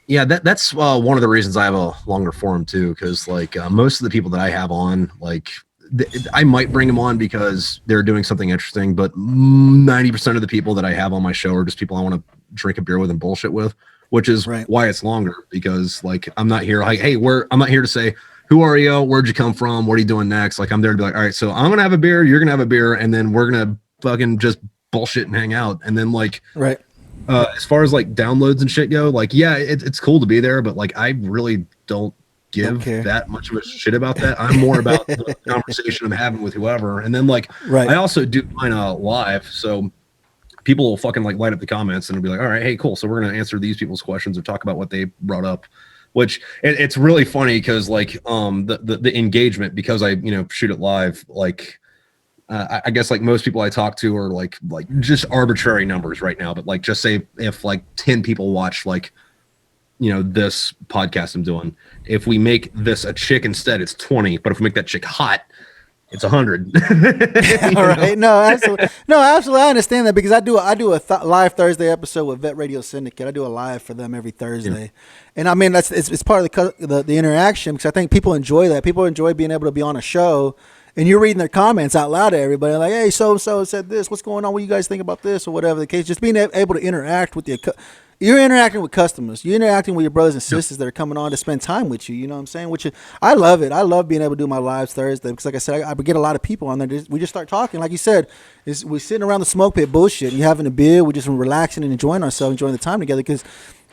Yeah, that's one of the reasons I have a longer forum too, because like most of the people that I have on, like I might bring them on because they're doing something interesting, but 90% of the people that I have on my show are just people I want to drink a beer with and bullshit with. Which is why it's longer, because like, I'm not here like, hey, I'm not here to say, who are you? Where'd you come from? What are you doing next? Like, I'm there to be like, all right, so I'm going to have a beer. You're going to have a beer. And then we're going to fucking just bullshit and hang out. And then like, Right. as far as like downloads and shit go, like, yeah, it's cool to be there, but like, I really don't give that much of a shit about that. I'm more about the conversation I'm having with whoever. And then like, I also do mine live. So people will fucking like light up the comments and it'll be like, all right, hey, cool. So we're going to answer these people's questions or talk about what they brought up, which it's really funny. Cause like, the engagement, because I, you know, shoot it live, like, I guess like most people I talk to are like just arbitrary numbers right now, but like just say if like 10 people watch like, you know, this podcast I'm doing, if we make this a chick instead, it's 20, but if we make that chick hot, it's 100. All right. No, absolutely. No, absolutely. I understand that because I do a live Thursday episode with Vet Radio Syndicate. I do a live for them every Thursday. Yeah. And I mean, it's part of the interaction because I think people enjoy that. People enjoy being able to be on a show and you're reading their comments out loud to everybody, like, hey, so-and-so said this. What's going on? What do you guys think about this? Or whatever the case. Just being able to interact with you're interacting with customers. You're interacting with your brothers and sisters that are coming on to spend time with you. You know what I'm saying? Which I love it. I love being able to do my lives Thursday because, like I said, I get a lot of people on there. We just start talking. Like you said, we're sitting around the smoke pit bullshit. And you're having a beer. We're just relaxing and enjoying ourselves, enjoying the time together because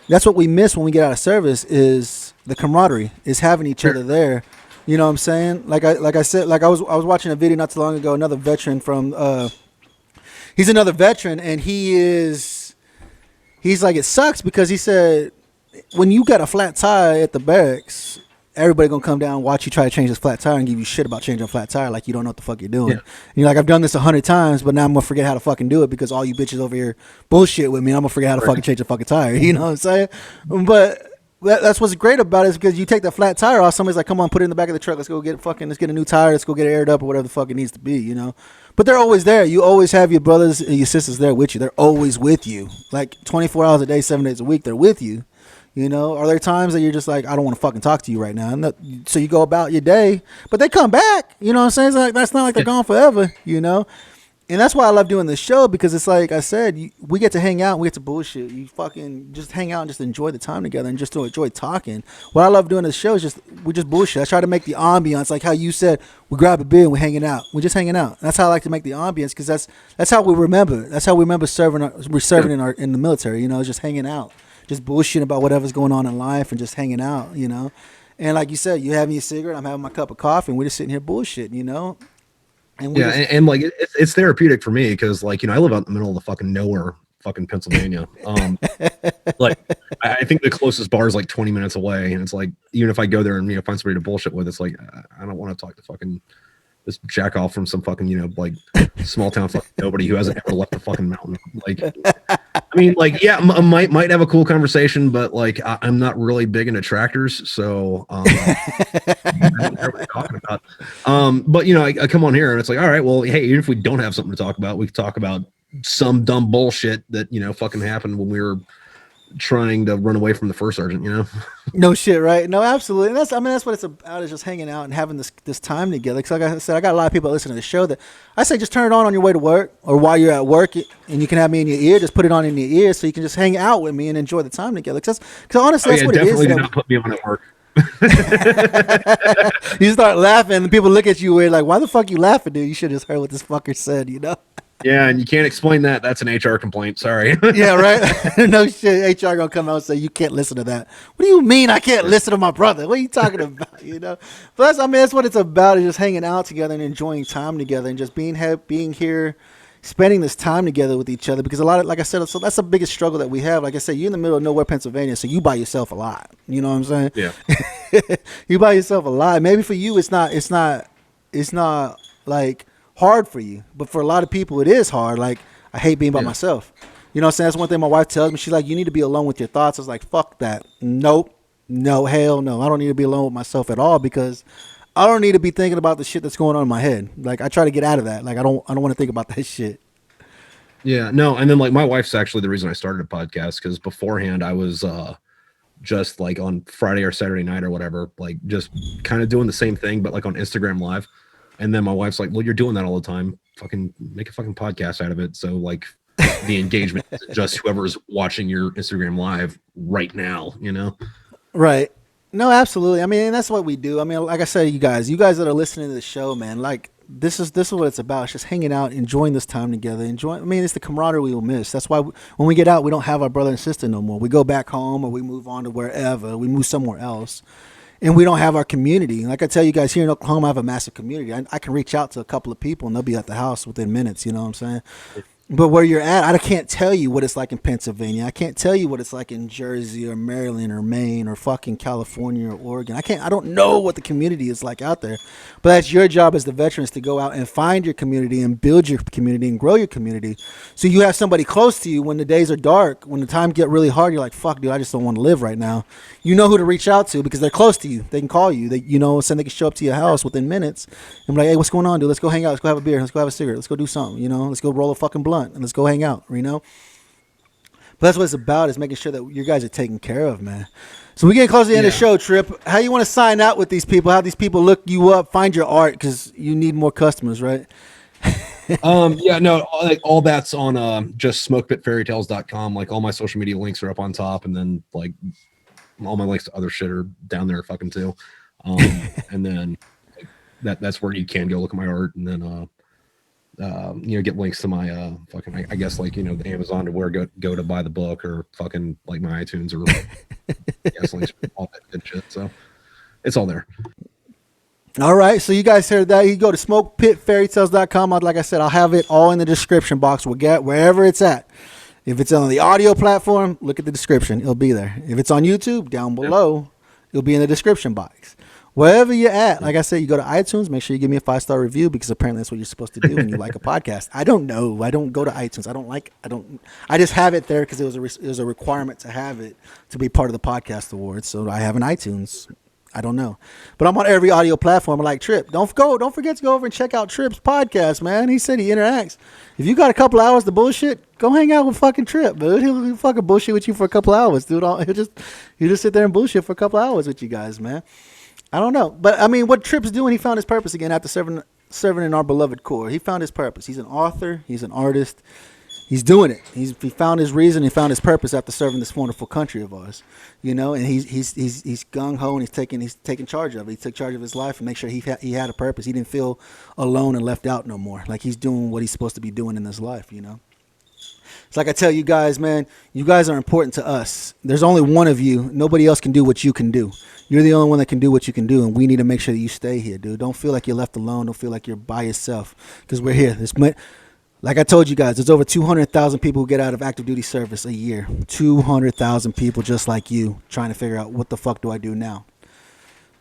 that's what we miss when we get out of service is the camaraderie, is having each other there. You know what I'm saying? Like I said, I was watching a video not too long ago. Another veteran from he's another veteran, and he's like, it sucks because he said when you got a flat tire at the barracks, everybody gonna come down and watch you try to change this flat tire and give you shit about changing a flat tire like you don't know what the fuck you're doing. Yeah. And you're like, I've done this 100 times, but now I'm gonna forget how to fucking do it because all you bitches over here bullshit with me. I'm gonna forget how to fucking change a fucking tire. You know what I'm saying? But that's what's great about it is because you take the flat tire off, somebody's like, come on, put it in the back of the truck. Let's get a new tire. Let's go get it aired up or whatever the fuck it needs to be, you know? But they're always there. You always have your brothers and your sisters there with you. They're always with you. Like 24 hours a day, 7 days a week, they're with you. You know, are there times that you're just like, I don't want to fucking talk to you right now? And so you go about your day, but they come back. You know what I'm saying? It's like, that's not like they're gone forever, you know? And that's why I love doing this show because it's like I said, we get to hang out and we get to bullshit. You fucking just hang out and just enjoy the time together and just to enjoy talking. What I love doing this show is we just bullshit. I try to make the ambiance like how you said, we grab a beer and we're hanging out. We're just hanging out. That's how I like to make the ambiance because that's how we remember. That's how we remember serving in the military, you know, just hanging out. Just bullshitting about whatever's going on in life and just hanging out, you know. And like you said, you having your cigarette, I'm having my cup of coffee and we're just sitting here bullshitting, you know. And like it's therapeutic for me because like, you know, I live out in the middle of the fucking nowhere, fucking Pennsylvania. Like I think the closest bar is like 20 minutes away, and it's like even if I go there and, you know, find somebody to bullshit with, it's like I don't want to talk to fucking this jack off from some fucking, you know, like small town fucking nobody who hasn't ever left the fucking mountain. Like, I mean, like, yeah, might have a cool conversation, but like I'm not really big into tractors, so I don't know what we're talking about. But you know, I come on here and it's like, all right, well, hey, even if we don't have something to talk about, we can talk about some dumb bullshit that, you know, fucking happened when we were trying to run away from the first sergeant, you know? No shit, right? No, absolutely. And that's what it's about, is just hanging out and having this time together. Because like I said, I got a lot of people that listen to the show that I say just turn it on your way to work or while you're at work, and you can have me in your ear. Just put it on in your ear so you can just hang out with me and enjoy the time together. Because honestly, that's what it is. Definitely do not put me on at work. You start laughing and people look at you weird like, why the fuck you laughing, dude? You should have just heard what this fucker said, you know? Yeah, and you can't explain that. That's an HR complaint. Sorry. Yeah, right? No shit. HR gonna come out and say, you can't listen to that. What do you mean I can't listen to my brother? What are you talking about, you know? But that's what it's about, is just hanging out together and enjoying time together and just being here, spending this time together with each other. Because a lot of, like I said, so that's the biggest struggle that we have. Like I said, you're in the middle of nowhere, Pennsylvania, so you by yourself a lot. You know what I'm saying? Yeah. You by yourself a lot. Maybe for you, it's not like hard for you, but for a lot of people it is hard. Like, I hate being by myself, you know what I'm saying? That's one thing my wife tells me. She's like, you need to be alone with your thoughts. I was like, fuck that. Nope, no, hell no. I don't need to be alone with myself at all, because I don't need to be thinking about the shit that's going on in my head. Like, I try to get out of that. Like, I don't want to think about that shit. Yeah, no. And then like my wife's actually the reason I started a podcast, because beforehand I was just like on Friday or Saturday night or whatever, like just kind of doing the same thing, but like on Instagram Live. And then my wife's like, well, you're doing that all the time. Fucking make a fucking podcast out of it. So like the engagement is just whoever's watching your Instagram Live right now, you know? Right. No, absolutely. I mean, that's what we do. I mean, like I said, you guys that are listening to the show, man, like, this is what it's about. It's just hanging out, enjoying this time together. It's the camaraderie we will miss. That's why when we get out, we don't have our brother and sister no more. We go back home or we move on to wherever. We move somewhere else. And we don't have our community. Like I tell you guys, here in Oklahoma, I have a massive community. I can reach out to a couple of people and they'll be at the house within minutes. You know what I'm saying? But where you're at, I can't tell you what it's like in Pennsylvania. I can't tell you what it's like in Jersey or Maryland or Maine or fucking California or Oregon. I don't know what the community is like out there. But that's your job as the veterans to go out and find your community and build your community and grow your community. So you have somebody close to you when the days are dark, when the times get really hard, you're like, fuck, dude, I just don't want to live right now. You know who to reach out to because they're close to you. They can call you. They can show up to your house within minutes and be like, hey, what's going on, dude? Let's go hang out. Let's go have a beer. Let's go have a cigarette. Let's go do something. Let's go roll a fucking blunt and let's go hang out. But that's what it's about, is making sure that you guys are taken care of, man. So we're getting close to the end of the show, Tripp. How you want to sign out with these people? How these people look you up, find your art, because you need more customers, right? All that's on just smokepitfairytales.com. Like all my social media links are up on top, and then like all my links to other shit are down there fucking too. And then that's where you can go look at my art, and then get links to my fucking, I guess, like, the Amazon to where go to buy the book, or fucking like my iTunes, or links, all that good shit. So it's all there. All right, so you guys heard that. You go to smokepitfairytales.com. Like I said, I'll have it all in the description box. We'll get wherever it's at. If it's on the audio platform, look at the description. It'll be there. If it's on YouTube, down below, it'll be in the description box. Wherever you're at, like I said, you go to iTunes, make sure you give me a 5-star review, because apparently that's what you're supposed to do when you like a podcast. I don't know. I don't go to iTunes. I just have it there because it was a requirement to have it to be part of the podcast awards. So I have an iTunes. I don't know. But I'm on every audio platform like Tripp. Don't forget to go over and check out Tripp's podcast, man. He said he interacts. If you got a couple hours to bullshit, go hang out with fucking Tripp, dude. He'll fucking bullshit with you for a couple hours, dude. He'll just sit there and bullshit for a couple hours with you guys, man. I don't know. But, what Tripp's doing, he found his purpose again after serving in our beloved Corps. He found his purpose. He's an author. He's an artist. He's doing it. He found his reason. He found his purpose after serving this wonderful country of ours, and he's gung-ho, and he's taking charge of it. He took charge of his life and make sure he had a purpose. He didn't feel alone and left out no more. Like, he's doing what he's supposed to be doing in his life, It's like I tell you guys, man, you guys are important to us. There's only one of you. Nobody else can do what you can do. You're the only one that can do what you can do, and we need to make sure that you stay here, dude. Don't feel like you're left alone. Don't feel like you're by yourself, because we're here. Like I told you guys, there's over 200,000 people who get out of active duty service a year. 200,000 people just like you trying to figure out, what the fuck do I do now?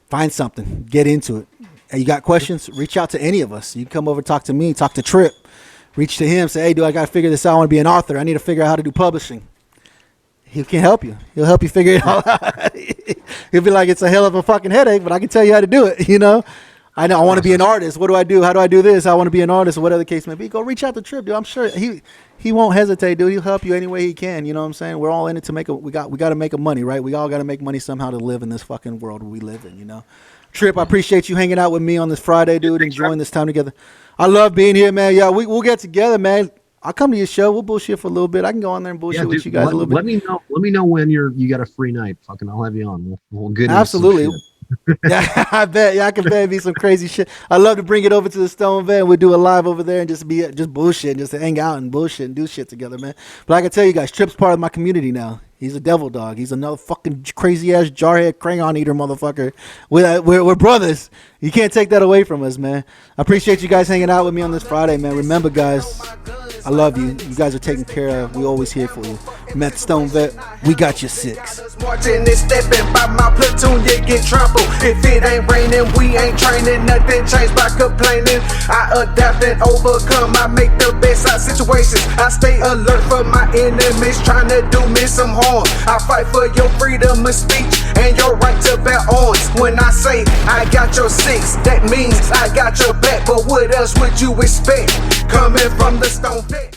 Find something. Get into it. Hey, you got questions? Reach out to any of us. You can come over, talk to me, talk to Tripp. Reach to him, say, hey, dude, I got to figure this out. I want to be an author. I need to figure out how to do publishing. He can help you. He'll help you figure it all out. He'll be like, it's a hell of a fucking headache, but I can tell you how to do it, I know I want to be an artist. What do I do? How do I do this? I want to be an artist, or whatever the case may be. Go reach out to Tripp, dude. I'm sure he won't hesitate, dude. He'll help you any way he can. You know what I'm saying? We're all in it to we got to make a money, right? We all got to make money somehow to live in this fucking world we live in, Tripp, I appreciate you hanging out with me on this Friday, dude, enjoying this time together. I love being here, man. Yeah, we'll get together, man. I'll come to your show. We'll bullshit for a little bit. I can go on there and bullshit with you guys a little bit. Let me know when you got a free night. Fucking, I'll have you on. We'll get absolutely. Yeah, I bet. Yeah, I can bet be some crazy shit. I love to bring it over to the Stone Vet. We'll do a live over there and just bullshit, and just hang out and bullshit and do shit together, man. But I can tell you guys, Tripp's part of my community now. He's a devil dog. He's another fucking crazy ass jarhead crayon eater motherfucker. We're brothers. You can't take that away from us, man. I appreciate you guys hanging out with me on this Friday, man. Remember, guys, I love you. You guys are taken care of. We always here for you. Met the Stone Vet. We got you 6. Marching and stepping by my platoon, you get trampled. If it ain't raining, we ain't training. Nothing changed by complaining. I adapt and overcome. I make the best out of situations. I stay alert for my enemies trying to do me some harm. I fight for your freedom of speech and your right to bear arms. When I say I got your 6, that means I got your back. But what else would you expect coming from the Stone Vet?